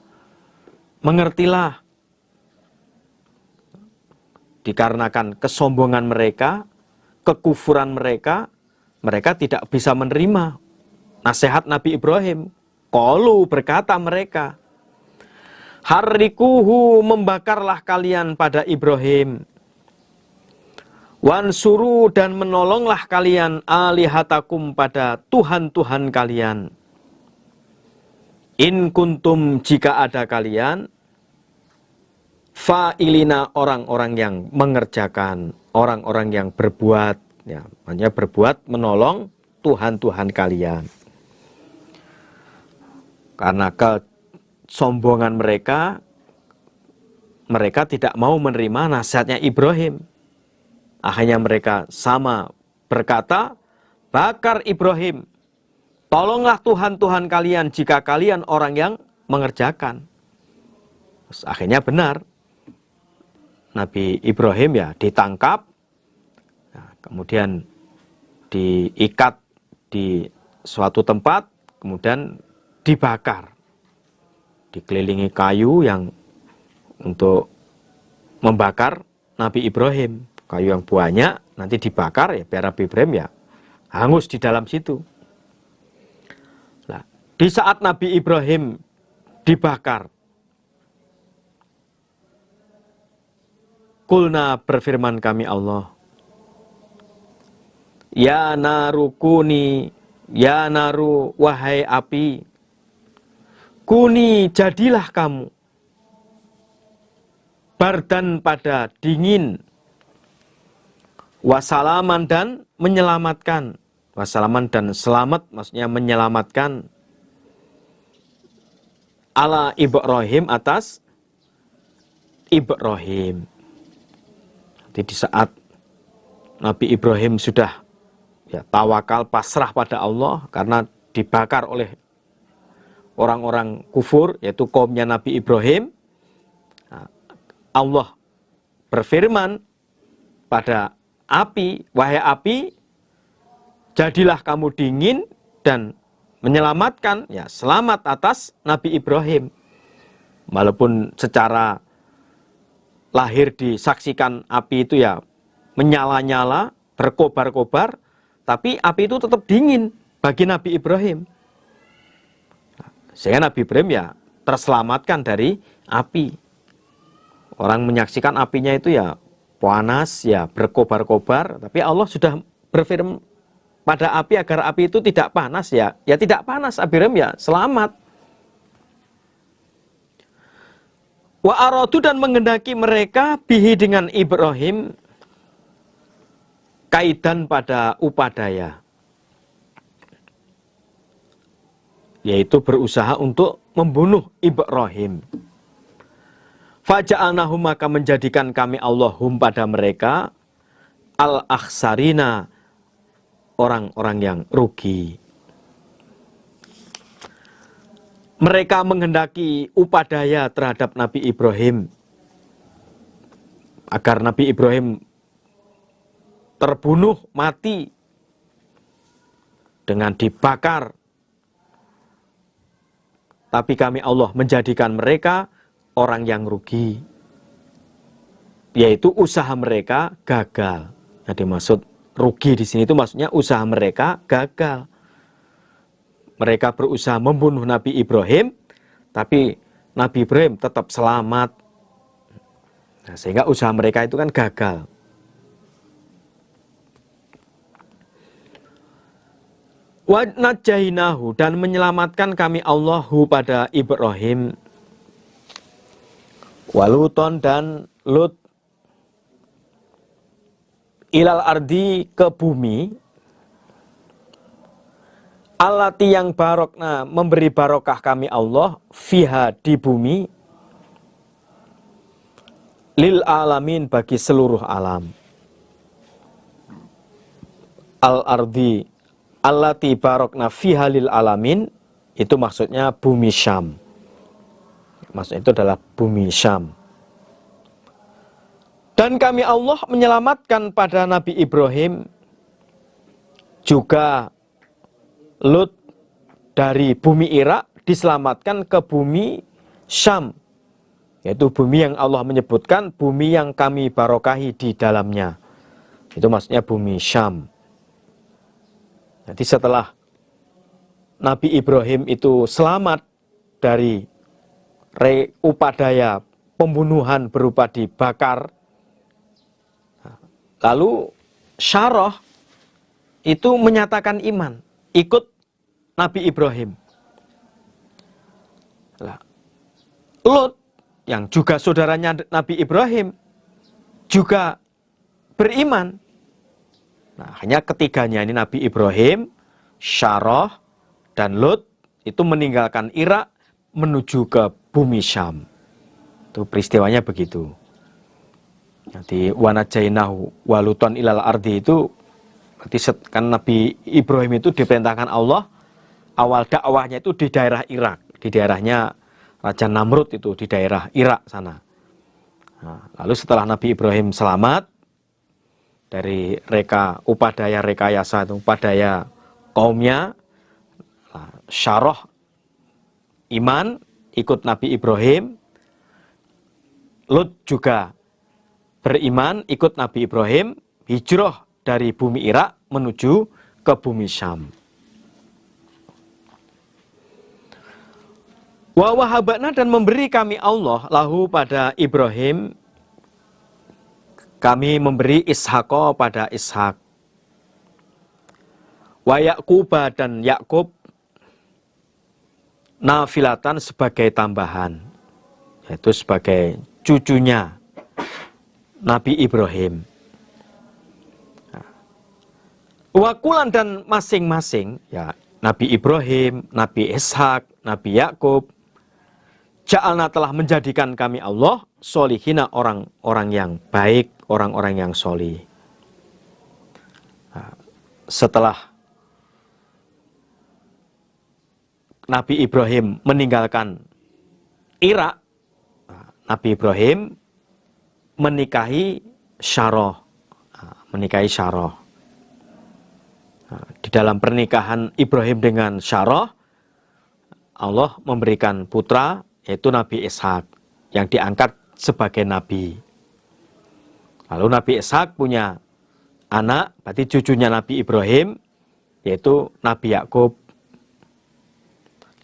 mengertilah. Dikarenakan kesombongan mereka, kekufuran mereka, mereka tidak bisa menerima nasihat Nabi Ibrahim. Qalu, berkata mereka, harrikuhu, membakarlah kalian pada Ibrahim. Wansuru, dan menolonglah kalian alihatakum, pada Tuhan-Tuhan kalian. In kuntum, jika ada kalian, fa'ilina, orang-orang yang mengerjakan, orang-orang yang berbuat, ya, hanya berbuat menolong Tuhan-Tuhan kalian. Karena kesombongan mereka tidak mau menerima nasihatnya Ibrahim. Akhirnya mereka sama berkata, bakar Ibrahim, tolonglah Tuhan-Tuhan kalian jika kalian orang yang mengerjakan. Terus akhirnya benar, Nabi Ibrahim ya ditangkap, nah, kemudian diikat di suatu tempat, kemudian dibakar, dikelilingi kayu yang untuk membakar Nabi Ibrahim. Kayu yang banyak nanti dibakar, ya biar Nabi Ibrahim ya hangus di dalam situ. Nah, di saat Nabi Ibrahim dibakar, kulna, berfirman kami Allah, ya naru kuni, ya naru, wahai api, kuni, jadilah kamu, bardan, pada dingin, wasalaman, dan menyelamatkan. Wasalaman dan selamat, maksudnya menyelamatkan, ala Ibrahim, atas Ibrahim. Jadi di saat Nabi Ibrahim sudah ya tawakal, pasrah pada Allah karena dibakar oleh orang-orang kufur, yaitu kaumnya Nabi Ibrahim, Allah berfirman pada api, wahai api, jadilah kamu dingin dan menyelamatkan, ya selamat atas Nabi Ibrahim. Walaupun secara lahir disaksikan api itu ya menyala-nyala, berkobar-kobar, tapi api itu tetap dingin bagi Nabi Ibrahim. Sehingga Nabi Ibrahim ya terselamatkan dari api. Orang menyaksikan apinya itu ya panas, ya berkobar-kobar, tapi Allah sudah berfirman pada api agar api itu tidak panas, ya tidak panas, Ibrahim ya selamat. Wa aradu, dan menghendaki mereka bihi, dengan Ibrahim, kaidan, pada upadaya, yaitu berusaha untuk membunuh Ibrahim. Faja'alnahum, maka menjadikan kami Allah hum, pada mereka, al-akhsarina, orang-orang yang rugi. Mereka menghendaki upadaya terhadap Nabi Ibrahim, agar Nabi Ibrahim terbunuh mati dengan dibakar. Tapi kami Allah menjadikan mereka orang yang rugi, yaitu usaha mereka gagal. Yang dimaksud rugi di sini itu maksudnya usaha mereka gagal. Mereka berusaha membunuh Nabi Ibrahim, tapi Nabi Ibrahim tetap selamat. Nah, sehingga usaha mereka itu kan gagal. Wa najainahu, dan menyelamatkan kami Allahu pada Ibrahim, waluton, dan Lut, ilal ardi, ke bumi, alati, yang barokna, memberi barokah kami Allah, fiha, di bumi, lil alamin, bagi seluruh alam. Al ardi allati barokna fiha lil alamin, itu maksudnya bumi Syam. Maksudnya itu adalah bumi Syam. Dan kami Allah menyelamatkan pada Nabi Ibrahim juga Lut dari bumi Irak, diselamatkan ke bumi Syam, yaitu bumi yang Allah menyebutkan bumi yang kami barokahi di dalamnya. Itu maksudnya bumi Syam. Jadi setelah Nabi Ibrahim itu selamat dari upadaya pembunuhan berupa dibakar. Lalu Syarah itu menyatakan iman, ikut Nabi Ibrahim. Lut yang juga saudaranya Nabi Ibrahim juga beriman. Nah, hanya ketiganya ini Nabi Ibrahim, Syarah, dan Lut itu meninggalkan Irak menuju ke bumi Syam. Itu peristiwanya begitu. Nanti wanajainahu waluton ilal ardi itu berarti kan Nabi Ibrahim itu diperintahkan Allah awal dakwahnya itu di daerah Irak, di daerahnya Raja Namrud itu di daerah Irak sana. Nah, lalu setelah Nabi Ibrahim selamat dari upadaya rekayasa itu upadaya kaumnya, Syarah iman ikut Nabi Ibrahim, Lut juga beriman ikut Nabi Ibrahim, hijrah dari bumi Irak menuju ke bumi Syam. Wa wahabana dan memberi kami Allah lahu pada Ibrahim, kami memberi Ishaqo pada Ishak. Wa Yaquba dan Yakub nafilatan sebagai tambahan, yaitu sebagai cucunya Nabi Ibrahim. Wakulan dan masing-masing, ya Nabi Ibrahim, Nabi Ishak, Nabi Yakub, ja'alna telah menjadikan kami Allah solihina orang-orang yang baik, orang-orang yang solih. Setelah Nabi Ibrahim meninggalkan Irak, Nabi Ibrahim menikahi Syarah. Di dalam pernikahan Ibrahim dengan Syarah, Allah memberikan putra, yaitu Nabi Ishak, yang diangkat sebagai Nabi. Lalu Nabi Ishak punya anak, berarti cucunya Nabi Ibrahim, yaitu Nabi Yakub.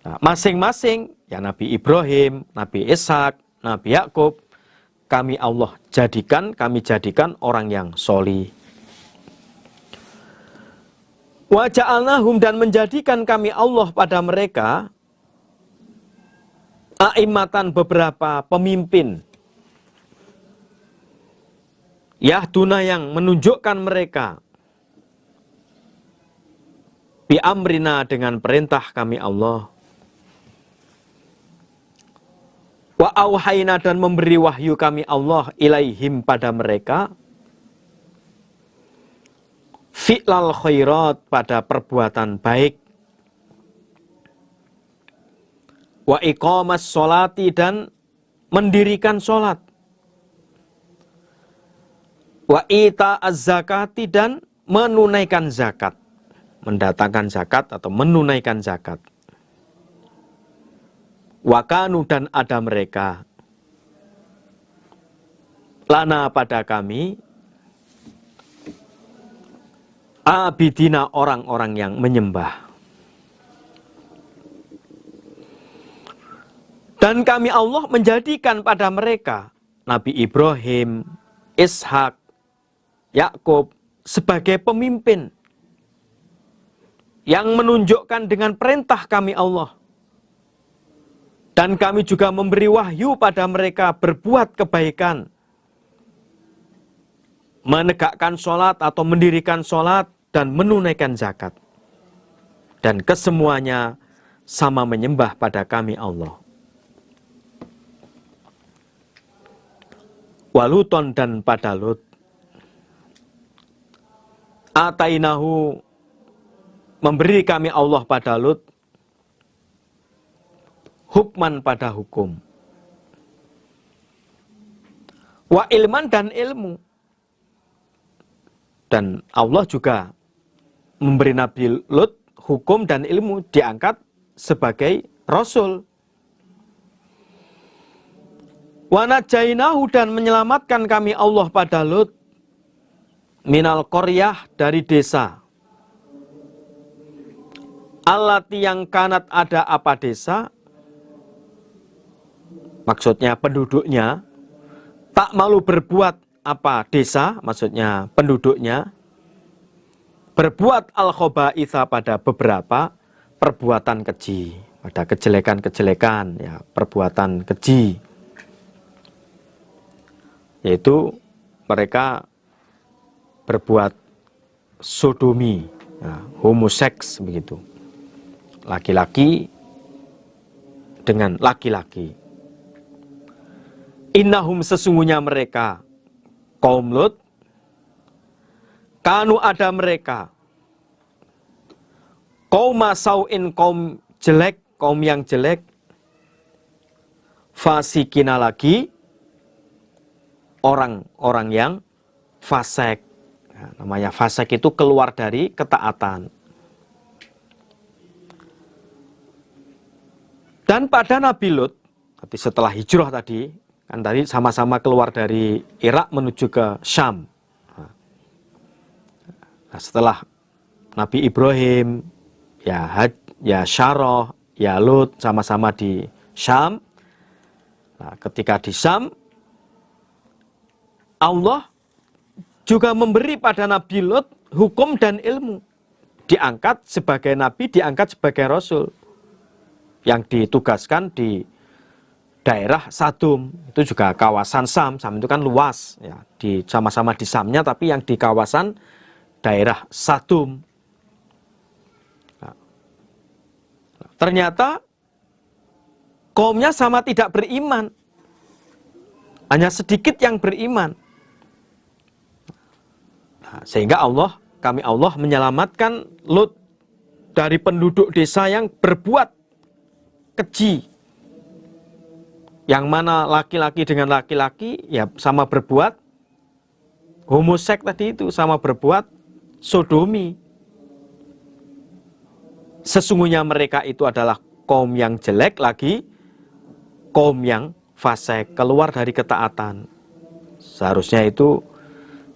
Nah, masing-masing, ya Nabi Ibrahim, Nabi Ishak, Nabi Yakub, kami jadikan orang yang solih. Wa ja'alnahum dan menjadikan kami Allah pada mereka a'immatan beberapa pemimpin, yahduna yang menunjukkan mereka bi amrina dengan perintah kami Allah. Wa auhayna dan memberi wahyu kami Allah ilaihim pada mereka fi'lal khairat pada perbuatan baik, wa iqamas sholati dan mendirikan sholat, wa ita az-zakati dan menunaikan zakat, mendatangkan zakat atau menunaikan zakat. Wa kanu dan ada mereka lana pada kami abidina orang-orang yang menyembah. Dan kami Allah menjadikan pada mereka Nabi Ibrahim, Ishak, Yakub sebagai pemimpin yang menunjukkan dengan perintah kami Allah. Dan kami juga memberi wahyu pada mereka berbuat kebaikan, menegakkan sholat atau mendirikan sholat dan menunaikan zakat. Dan kesemuanya sama menyembah pada kami Allah. Waluton dan pada Lut. Atainahu memberi kami Allah pada Lut hukman pada hukum. Wa ilman dan ilmu. Dan Allah juga memberi Nabi Lut hukum dan ilmu, diangkat sebagai Rasul. Wa najainahu dan menyelamatkan kami Allah pada Lut minal qaryah dari desa allati yang kanat ada apa desa, maksudnya penduduknya, tak malu berbuat apa desa, maksudnya penduduknya, berbuat al-khobaitha pada beberapa perbuatan keji, pada kejelekan-kejelekan, ya, perbuatan keji, yaitu mereka berbuat sodomi, ya, homoseks begitu, laki-laki dengan laki-laki. Innahum sesungguhnya mereka kaum Lut, kanu ada mereka kaum sauin, kaum jelek, kaum yang jelek, fasikina lagi orang-orang yang fasek. Nah, namanya fasek itu keluar dari ketaatan. Dan pada Nabi Lut, setelah hijrah tadi, kan tadi sama-sama keluar dari Irak menuju ke Syam. Nah, setelah Nabi Ibrahim, ya Syarah, ya Lut sama-sama di Syam. Nah, ketika di Syam, Allah juga memberi pada Nabi Lut hukum dan ilmu. Diangkat sebagai Nabi, diangkat sebagai Rasul. Yang ditugaskan di daerah Sadum, itu juga kawasan Syam. Syam itu kan luas, ya, sama-sama di Syamnya, tapi yang di kawasan daerah Sadum. Nah, ternyata kaumnya sama tidak beriman, hanya sedikit yang beriman. Nah, sehingga kami Allah menyelamatkan Lut dari penduduk desa yang berbuat keji, yang mana laki-laki dengan laki-laki ya sama berbuat homoseks tadi itu, sama berbuat sodomi. Sesungguhnya mereka itu adalah kaum yang jelek lagi, kaum yang fasik, keluar dari ketaatan. Seharusnya itu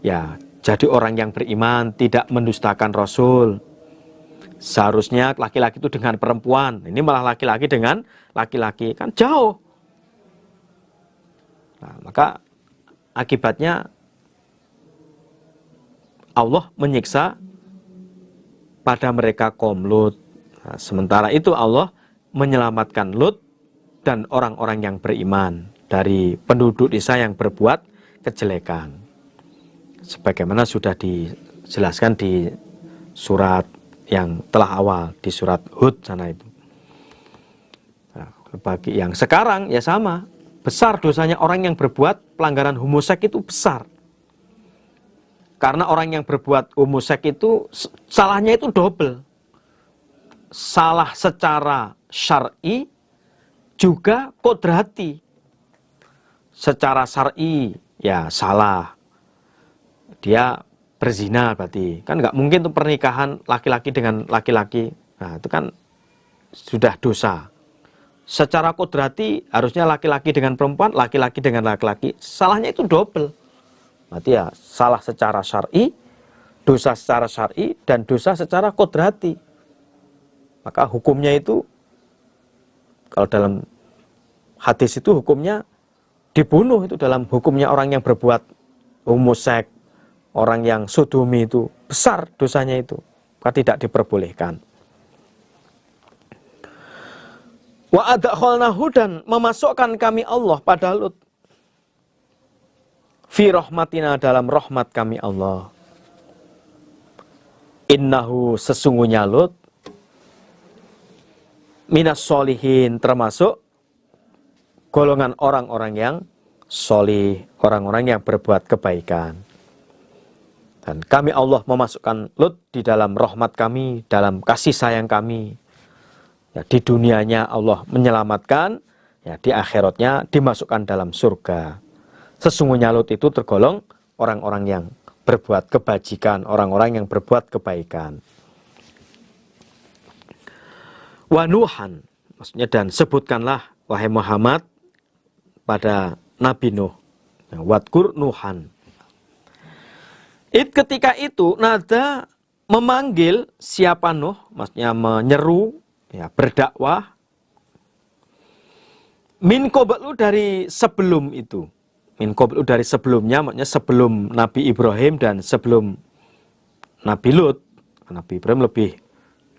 ya jadi orang yang beriman, tidak mendustakan Rasul. Seharusnya laki-laki itu dengan perempuan, ini malah laki-laki dengan laki-laki, kan jauh. Nah, maka akibatnya Allah menyiksa pada mereka kaum Lut. Nah, sementara itu Allah menyelamatkan Lut dan orang-orang yang beriman dari penduduk desa yang berbuat kejelekan. Sebagaimana sudah dijelaskan di surat yang telah awal, di surat Hud sana itu. Nah, bagi yang sekarang ya sama, besar dosanya orang yang berbuat pelanggaran homoseks itu besar. Karena orang yang berbuat homoseks itu salahnya itu double. Salah secara syar'i juga kodrati. Secara syar'i ya salah, dia berzina berarti, kan nggak mungkin tuh pernikahan laki-laki dengan laki-laki. Nah, itu kan sudah dosa. Secara kodrati harusnya laki-laki dengan perempuan, laki-laki dengan laki-laki. Salahnya itu double. Berarti ya salah secara syar'i, dosa secara syar'i, dan dosa secara kodrati. Maka hukumnya itu, kalau dalam hadis itu hukumnya dibunuh, itu dalam hukumnya orang yang berbuat homoseks, orang yang sodomi itu besar dosanya itu, maka tidak diperbolehkan. Wa adkhalnahu, dan memasukkan kami Allah pada Lut fi rahmatina, dalam rahmat kami Allah. Innahu, sesungguhnya Lut minas solihin, termasuk golongan orang-orang yang solih, orang-orang yang berbuat kebaikan. Dan kami Allah memasukkan Lut di dalam rahmat kami, dalam kasih sayang kami. Ya, di dunianya Allah menyelamatkan, ya, di akhiratnya dimasukkan dalam surga. Sesungguhnya Lut itu tergolong orang-orang yang berbuat kebajikan, orang-orang yang berbuat kebaikan. Wa Nuhan, maksudnya dan sebutkanlah wahai Muhammad pada Nabi Nuh. Wadkur Nuhan. Ketika itu nada memanggil siapa Nuh, maksudnya menyeru, ya, berdakwah, min qablu dari sebelum itu. Min qablu dari sebelumnya, maksudnya sebelum Nabi Ibrahim dan sebelum Nabi Lut. Nabi Ibrahim lebih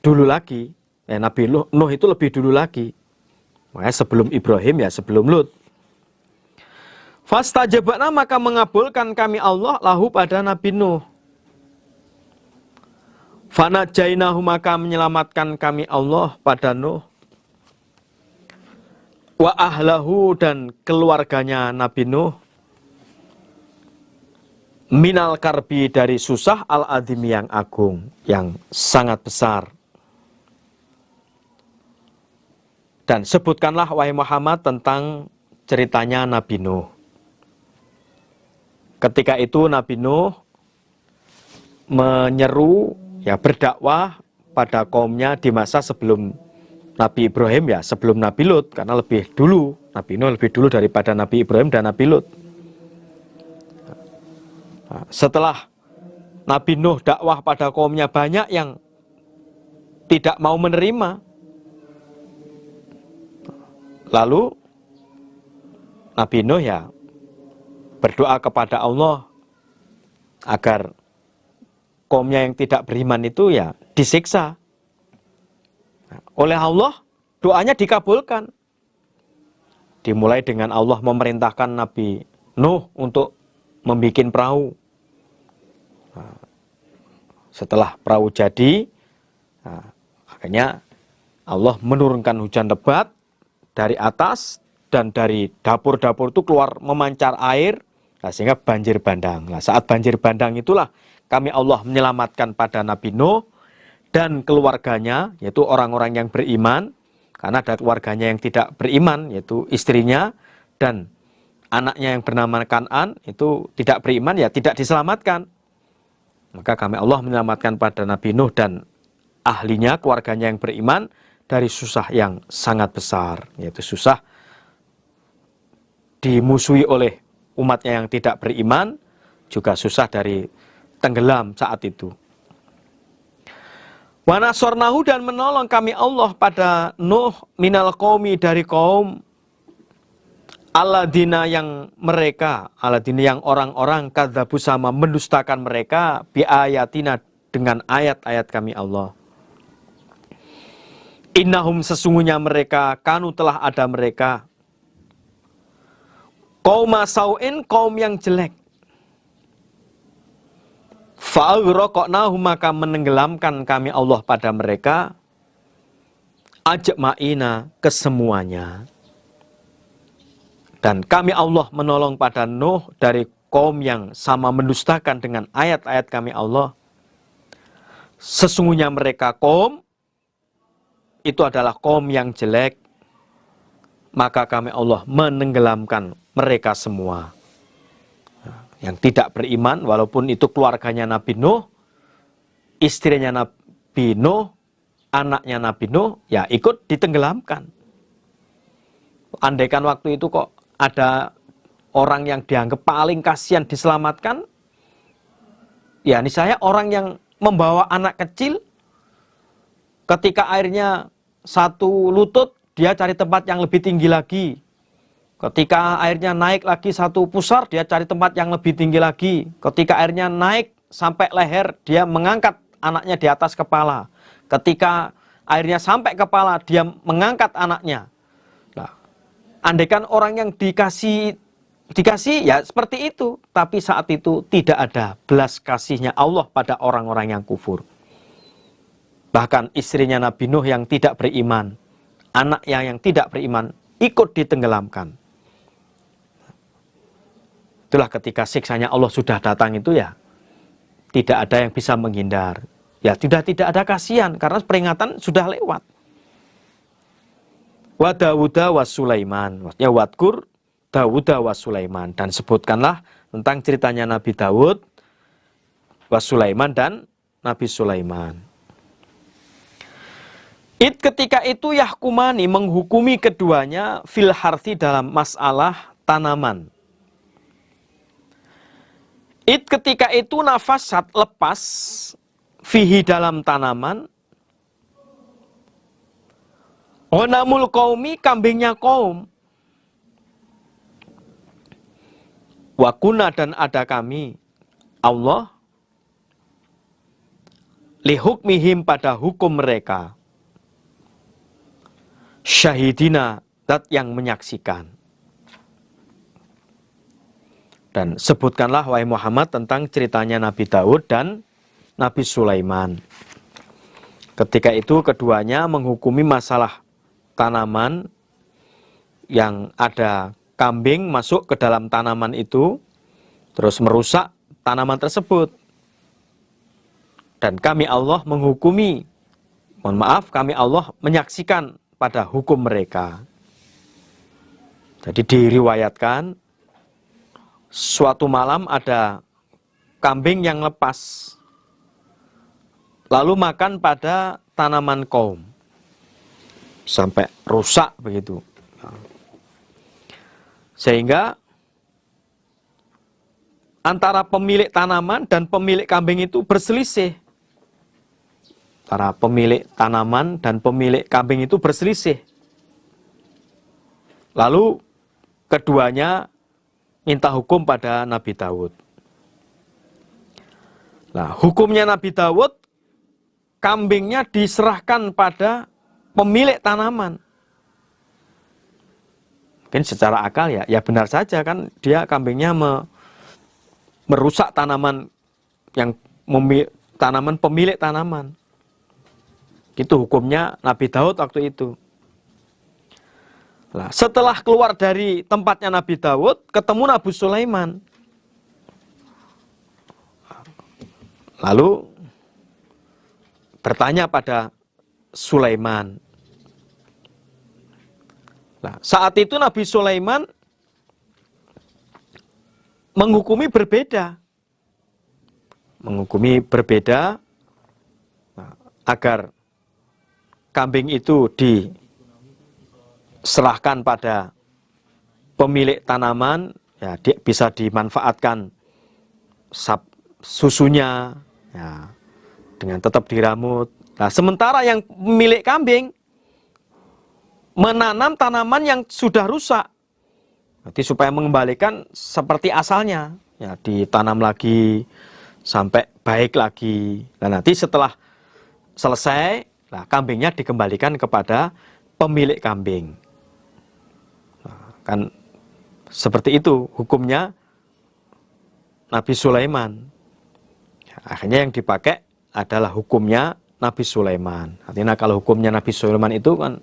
dulu lagi. Nabi Nuh itu lebih dulu lagi. Makanya sebelum Ibrahim ya sebelum Lut. Fastajabna, maka mengabulkan kami Allah lahu pada Nabi Nuh. Fanajainahu, maka menyelamatkan kami Allah pada Nuh. Wa ahlahu, dan keluarganya Nabi Nuh. Minal karbi, dari susah al-adhim yang agung, yang sangat besar. Dan sebutkanlah wahai Muhammad tentang ceritanya Nabi Nuh. Ketika itu Nabi Nuh menyeru, ya, berdakwah pada kaumnya di masa sebelum Nabi Ibrahim, ya, sebelum Nabi Lut, karena lebih dulu, Nabi Nuh lebih dulu daripada Nabi Ibrahim dan Nabi Lut. Setelah Nabi Nuh dakwah pada kaumnya, banyak yang tidak mau menerima. Lalu Nabi Nuh, ya, berdoa kepada Allah agar kaumnya yang tidak beriman itu, ya, disiksa. Oleh Allah, doanya dikabulkan. Dimulai dengan Allah memerintahkan Nabi Nuh untuk membuat perahu. Setelah perahu jadi, akhirnya Allah menurunkan hujan lebat dari atas, dan dari dapur-dapur itu keluar memancar air, sehingga banjir bandang. Saat banjir bandang itulah kami Allah menyelamatkan pada Nabi Nuh dan keluarganya, yaitu orang-orang yang beriman. Karena ada keluarganya yang tidak beriman, yaitu istrinya dan anaknya yang bernama Kan'an, itu tidak beriman, ya tidak diselamatkan. Maka kami Allah menyelamatkan pada Nabi Nuh dan ahlinya, keluarganya yang beriman, dari susah yang sangat besar, yaitu susah dimusuhi oleh umatnya yang tidak beriman, juga susah dari tenggelam saat itu. Wa nasornahu, dan menolong kami Allah pada Nuh minal qaumi, dari kaum alladzina, yang mereka, alladzina, yang orang-orang kadzabu, sama mendustakan mereka, bi ayatina, dengan ayat-ayat kami Allah. Innahum, sesungguhnya mereka, kanu, telah ada mereka, qauma sau'in, kaum yang jelek. Fa'aghraqnahum, maka menenggelamkan kami Allah pada mereka, ajma'ina, kesemuanya. Dan kami Allah menolong pada Nuh dari kaum yang sama mendustakan dengan ayat-ayat kami Allah. Sesungguhnya mereka kaum itu adalah kaum yang jelek, maka kami Allah menenggelamkan mereka semua. Yang tidak beriman, walaupun itu keluarganya Nabi Nuh, istrinya Nabi Nuh, anaknya Nabi Nuh, ya ikut ditenggelamkan. Andaikan waktu itu kok ada orang yang dianggap paling kasihan diselamatkan, ya niscaya orang yang membawa anak kecil, ketika airnya satu lutut, dia cari tempat yang lebih tinggi lagi. Ketika airnya naik lagi satu pusar, dia cari tempat yang lebih tinggi lagi. Ketika airnya naik sampai leher, dia mengangkat anaknya di atas kepala. Ketika airnya sampai kepala, dia mengangkat anaknya. Nah, andaikan orang yang dikasih ya seperti itu. Tapi saat itu tidak ada belas kasihnya Allah pada orang-orang yang kufur. Bahkan istrinya Nabi Nuh yang tidak beriman, anaknya yang tidak beriman, ikut ditenggelamkan. Itulah ketika siksanya Allah sudah datang itu, ya tidak ada yang bisa menghindar. Ya sudah tidak ada kasihan karena peringatan sudah lewat. Wa Dawuda wa Sulaiman, maksudnya wadkur Dawuda wa Sulaiman, dan sebutkanlah tentang ceritanya Nabi Dawud, wa Sulaiman, dan Nabi Sulaiman. Ketika itu yahkumani, menghukumi keduanya, fil harthi, dalam masalah tanaman. Ketika itu nafasat, lepas, fihi dalam tanaman, ghanamul qaumi kambingnya kaum, wa kunna dan ada kami Allah lihukmihim pada hukum mereka, syahidina dat yang menyaksikan. Dan sebutkanlah wahai Muhammad tentang ceritanya Nabi Daud dan Nabi Sulaiman. Ketika itu keduanya menghukumi masalah tanaman yang ada kambing masuk ke dalam tanaman itu, terus merusak tanaman tersebut. Dan kami Allah menghukumi, mohon maaf, kami Allah menyaksikan pada hukum mereka. Jadi diriwayatkan, suatu malam ada kambing yang lepas, lalu makan pada tanaman kaum, sampai rusak begitu. Sehingga antara pemilik tanaman dan pemilik kambing itu berselisih. Para pemilik tanaman dan pemilik kambing itu berselisih. Lalu keduanya minta hukum pada Nabi Daud. Nah, hukumnya Nabi Daud, kambingnya diserahkan pada pemilik tanaman. Mungkin secara akal ya benar saja kan, dia kambingnya merusak tanaman yang tanaman pemilik tanaman. Itu hukumnya Nabi Daud waktu itu. Nah, setelah keluar dari tempatnya Nabi Daud, ketemu Nabi Sulaiman. Lalu bertanya pada Sulaiman. Nah, saat itu Nabi Sulaiman menghukumi berbeda. Menghukumi berbeda agar kambing itu diserahkan pada pemilik tanaman, ya, bisa dimanfaatkan susunya, ya, dengan tetap diramut. Nah, sementara yang milik kambing menanam tanaman yang sudah rusak, nanti supaya mengembalikan seperti asalnya, ya, ditanam lagi sampai baik lagi. Nah, nanti setelah selesai, nah, kambingnya dikembalikan kepada pemilik kambing. Nah, kan seperti itu hukumnya Nabi Sulaiman. Akhirnya yang dipakai adalah hukumnya Nabi Sulaiman. Artinya kalau hukumnya Nabi Sulaiman itu kan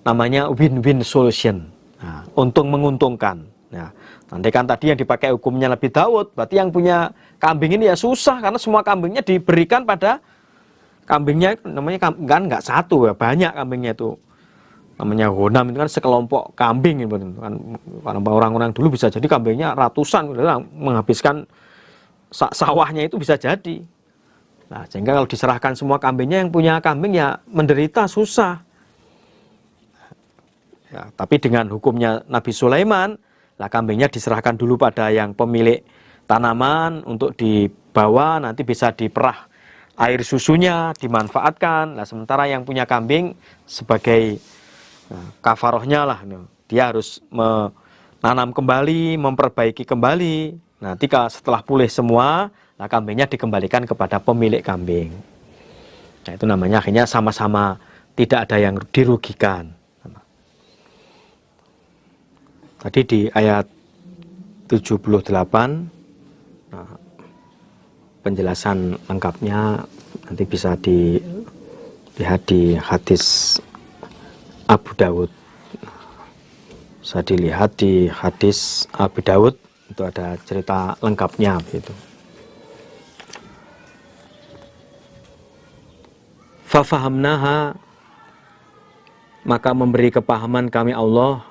namanya win-win solution. Nah, untung menguntungkan. Nah, nanti kan tadi yang dipakai hukumnya Nabi Daud, berarti yang punya kambing ini ya susah, karena semua kambingnya diberikan pada kambingnya, namanya kan nggak satu ya, banyak kambingnya itu. Namanya ghanam itu kan sekelompok kambing gitu kan. Orang-orang dulu bisa jadi kambingnya ratusan, menghabiskan sawahnya itu bisa jadi. Nah, sehingga kalau diserahkan semua kambingnya, yang punya kambing ya menderita, susah. Ya, tapi dengan hukumnya Nabi Sulaiman, lah kambingnya diserahkan dulu pada yang pemilik tanaman untuk dibawa, nanti bisa diperah air susunya, dimanfaatkan. Nah, sementara yang punya kambing sebagai kafarohnya lah, dia harus menanam kembali, memperbaiki kembali. Nanti setelah pulih semua, nah kambingnya dikembalikan kepada pemilik kambing. Nah, itu namanya akhirnya sama-sama tidak ada yang dirugikan. Tadi di ayat 78, nah, penjelasan lengkapnya nanti bisa dilihat di hadis Abu Dawud. Bisa dilihat di hadis Abu Dawud, itu ada cerita lengkapnya gitu. Fafahamnaha, maka memberi kepahaman kami Allah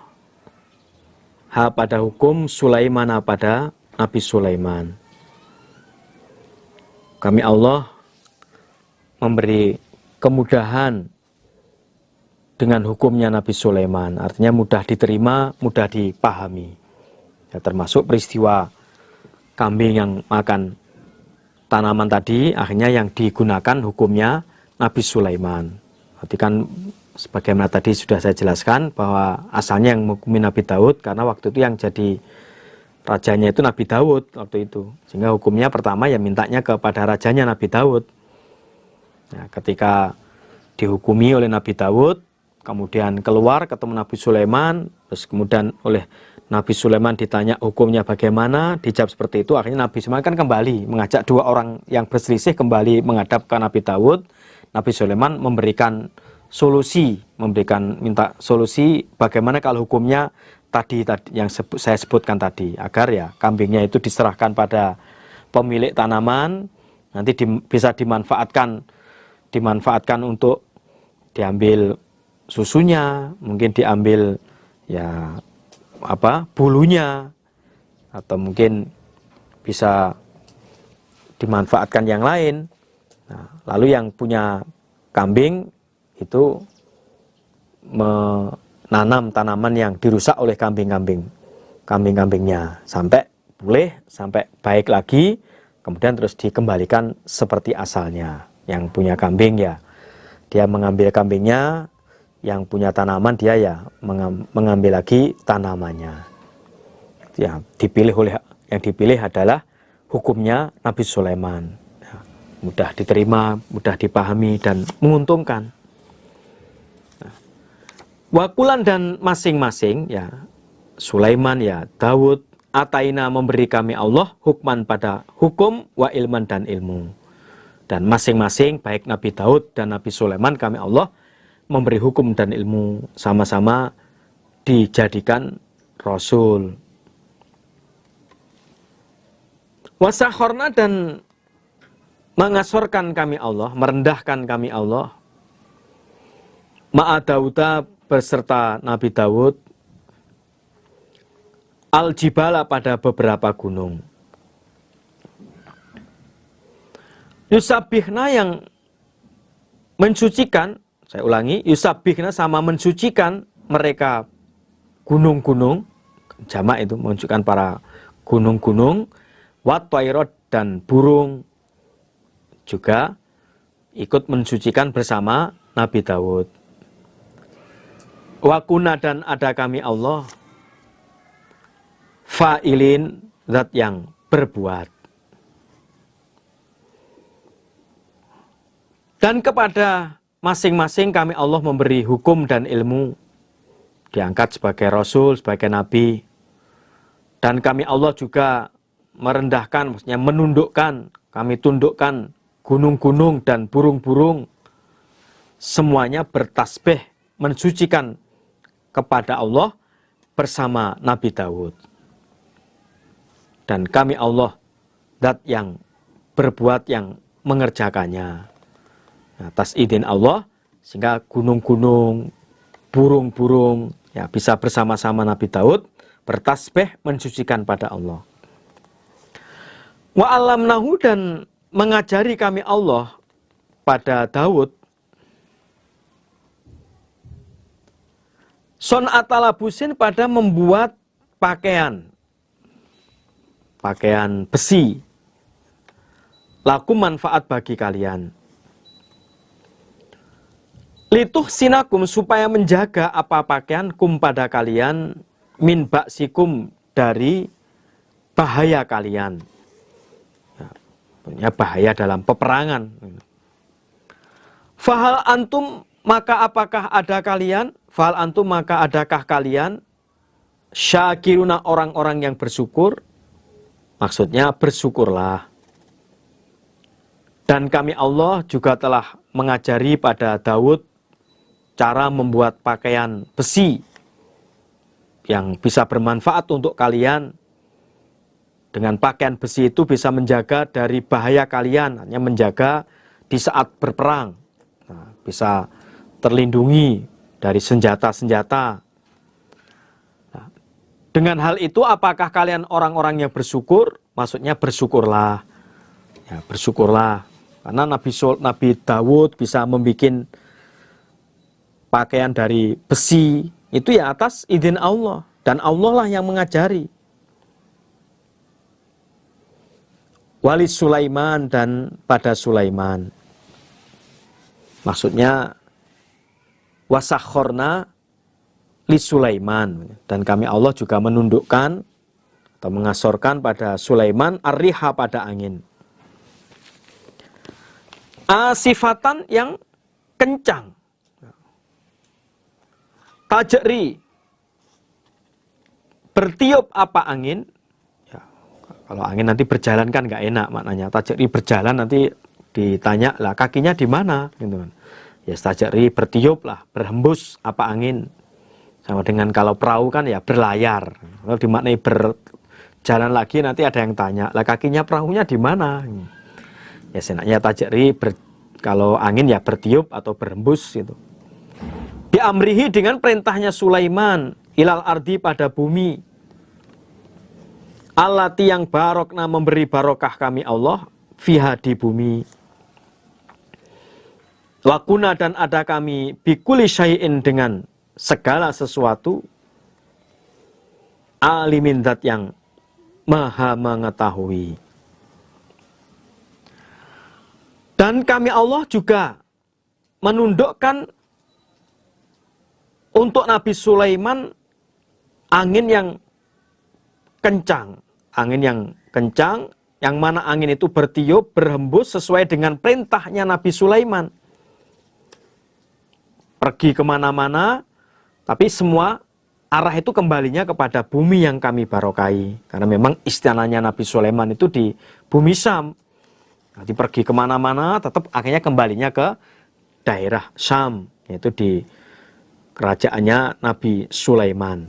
pada hukum Sulaiman pada Nabi Sulaiman. Kami Allah memberi kemudahan dengan hukumnya Nabi Sulaiman. Artinya mudah diterima, mudah dipahami. Ya, termasuk peristiwa kambing yang makan tanaman tadi akhirnya yang digunakan hukumnya Nabi Sulaiman. Berarti kan sebagaimana tadi sudah saya jelaskan bahwa asalnya yang menghukumi Nabi Daud karena waktu itu yang jadi rajanya itu Nabi Daud waktu itu. Sehingga hukumnya pertama ya mintanya kepada rajanya Nabi Daud. Nah, ketika dihukumi oleh Nabi Daud, kemudian keluar ketemu Nabi Sulaiman, terus kemudian oleh Nabi Sulaiman ditanya hukumnya bagaimana, dijawab seperti itu, akhirnya Nabi Sulaiman kan kembali mengajak dua orang yang berselisih kembali menghadap ke Nabi Daud. Nabi Sulaiman memberikan solusi, minta solusi bagaimana kalau hukumnya tadi yang saya sebutkan tadi, agar ya kambingnya itu diserahkan pada pemilik tanaman, nanti bisa dimanfaatkan untuk diambil susunya, mungkin diambil ya bulunya, atau mungkin bisa dimanfaatkan yang lain. Nah, lalu yang punya kambing itu menanam tanaman yang dirusak oleh kambing-kambingnya sampai pulih, sampai baik lagi, kemudian terus dikembalikan seperti asalnya. Yang punya kambing ya dia mengambil kambingnya, yang punya tanaman dia ya mengambil lagi tanamannya. Ya, yang dipilih adalah hukumnya Nabi Sulaiman. Ya, mudah diterima, mudah dipahami dan menguntungkan. Nah, wakulan dan masing-masing ya Sulaiman ya Daud ataina memberi kami Allah hukman pada hukum wa ilman dan ilmu. Dan masing-masing baik Nabi Daud dan Nabi Sulaiman kami Allah memberi hukum dan ilmu, sama-sama dijadikan Rasul. Wasakhorna dan mengasorkan kami Allah, merendahkan kami Allah, ma'a Dauda beserta Nabi Daud, al-jibala pada beberapa gunung. Yusabihna yang mensucikan, saya ulangi, yusabihna sama mensucikan mereka gunung-gunung, jamak itu menunjukkan para gunung-gunung, wat-tairot dan burung juga ikut mensucikan bersama Nabi Daud. Wakuna dan ada kami Allah, fa'ilin zat yang berbuat. Dan kepada masing-masing kami Allah memberi hukum dan ilmu, diangkat sebagai Rasul, sebagai Nabi. Dan kami Allah juga merendahkan, maksudnya menundukkan, kami tundukkan gunung-gunung dan burung-burung. Semuanya bertasbih, mensucikan kepada Allah bersama Nabi Daud. Dan kami Allah, zat yang berbuat, yang mengerjakannya. Atas izin Allah, sehingga gunung-gunung, burung-burung ya bisa bersama-sama Nabi Daud bertasbih mensucikan pada Allah. Wa alamnahu dan mengajari kami Allah pada Daud son'atalabusin pada membuat pakaian besi, laku manfaat bagi kalian. Lituh sinakum supaya menjaga apa pakaian kum pada kalian min baksikum dari bahaya kalian. Ya, bahaya dalam peperangan. Fahal antum maka apakah ada kalian? Fahal antum maka adakah kalian? Syakiruna orang-orang yang bersyukur. Maksudnya bersyukurlah. Dan kami Allah juga telah mengajari pada Daud cara membuat pakaian besi yang bisa bermanfaat untuk kalian. Dengan pakaian besi itu bisa menjaga dari bahaya kalian, hanya menjaga di saat berperang. Nah, bisa terlindungi dari senjata-senjata. Nah, dengan hal itu apakah kalian orang-orang yang bersyukur? Maksudnya bersyukurlah. Ya, bersyukurlah. Karena Nabi Daud bisa membuat pakaian dari besi, itu ya atas izin Allah. Dan Allah lah yang mengajari. wali Sulaiman dan pada Sulaiman. Maksudnya wasakhorna li Sulaiman, dan kami Allah juga menundukkan atau mengasorkan pada Sulaiman ar-riha pada angin. Asifatan yang kencang. Tajri, bertiup apa angin? Ya, kalau angin nanti berjalan kan nggak enak maknanya. Tajri berjalan nanti ditanya lah kakinya di mana, gitu kan. Ya tajri bertiup lah, berhembus apa angin. Sama dengan kalau perahu kan ya berlayar. Kalau dimaknai berjalan lagi nanti ada yang tanya lah kakinya perahunya di mana. Ya senaknya tajri kalau angin ya bertiup atau berhembus gitu. Diamrihi dengan perintahnya Sulaiman ilal ardi pada bumi. Allati yang barokna memberi barokah kami Allah fiha di bumi. Wakuna dan ada kami bikuli syai'in dengan segala sesuatu. Alimin zat yang maha mengetahui. Dan kami Allah juga menundukkan untuk Nabi Sulaiman angin yang kencang. Angin yang kencang, yang mana angin itu bertiup, berhembus sesuai dengan perintahnya Nabi Sulaiman. Pergi kemana-mana, tapi semua arah itu kembalinya kepada bumi yang kami barokai. Karena memang istananya Nabi Sulaiman itu di bumi Syam. Nanti pergi kemana-mana, tetap akhirnya kembalinya ke daerah Syam, yaitu di kerajaannya Nabi Sulaiman.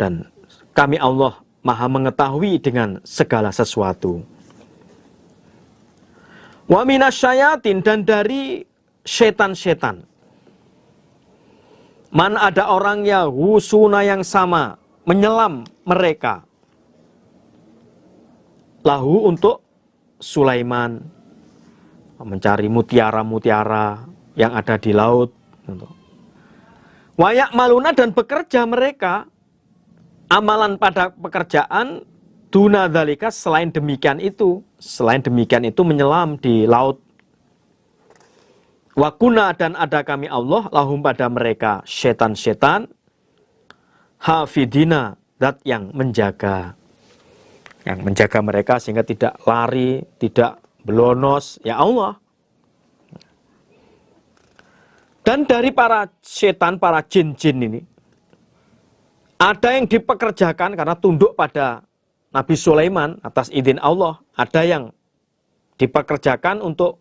Dan kami Allah maha mengetahui dengan segala sesuatu. Wa minasyayatin, dan dari setan-setan. Man ada orang ya husuna yang sama, menyelam mereka. Lahu untuk Sulaiman, mencari mutiara-mutiara yang ada di laut. Wayak maluna, dan bekerja mereka amalan pada pekerjaan duna dzalika, selain demikian itu menyelam di laut. Wakuna, dan ada kami Allah lahum pada mereka setan-setan hafidina, zat yang menjaga mereka sehingga tidak lari, tidak belonos, ya Allah. Dan dari para setan, para jin-jin ini, ada yang dipekerjakan karena tunduk pada Nabi Sulaiman atas izin Allah. Ada yang dipekerjakan untuk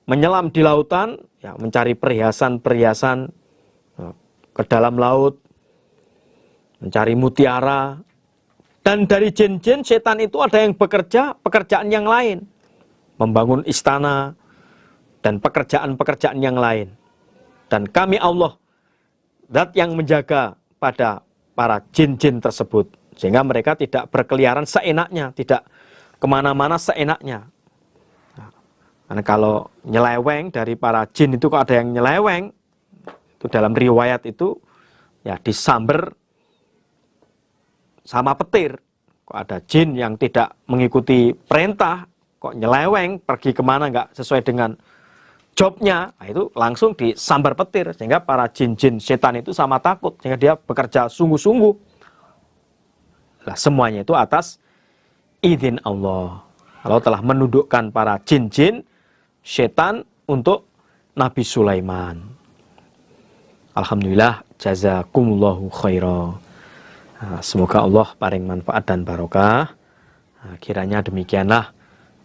menyelam di lautan, ya, mencari perhiasan-perhiasan ke dalam laut, mencari mutiara. Dan dari jin-jin setan itu ada yang bekerja pekerjaan yang lain, membangun istana dan pekerjaan-pekerjaan yang lain. Dan kami Allah, zat yang menjaga pada para jin-jin tersebut, sehingga mereka tidak berkeliaran seenaknya, tidak kemana-mana seenaknya. Nah, karena kalau nyeleweng dari para jin itu, kok ada yang nyeleweng, itu dalam riwayat itu ya disamber sama petir. Kok ada jin yang tidak mengikuti perintah, kok nyeleweng, pergi kemana nggak sesuai dengan jobnya, nah itu langsung disambar petir. Sehingga para jin-jin setan itu sama takut, sehingga dia bekerja sungguh-sungguh. Nah, semuanya itu atas izin Allah. Allah telah menundukkan para jin-jin setan untuk Nabi Sulaiman. Alhamdulillah, jazakumullahu khairan. Semoga Allah paring manfaat dan barokah. Kiranya demikianlah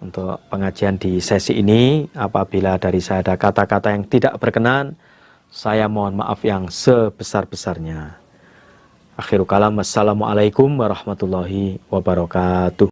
untuk pengajian di sesi ini. Apabila dari saya ada kata-kata yang tidak berkenan, saya mohon maaf yang sebesar-besarnya. Akhirul kalam, wassalamualaikum warahmatullahi wabarakatuh.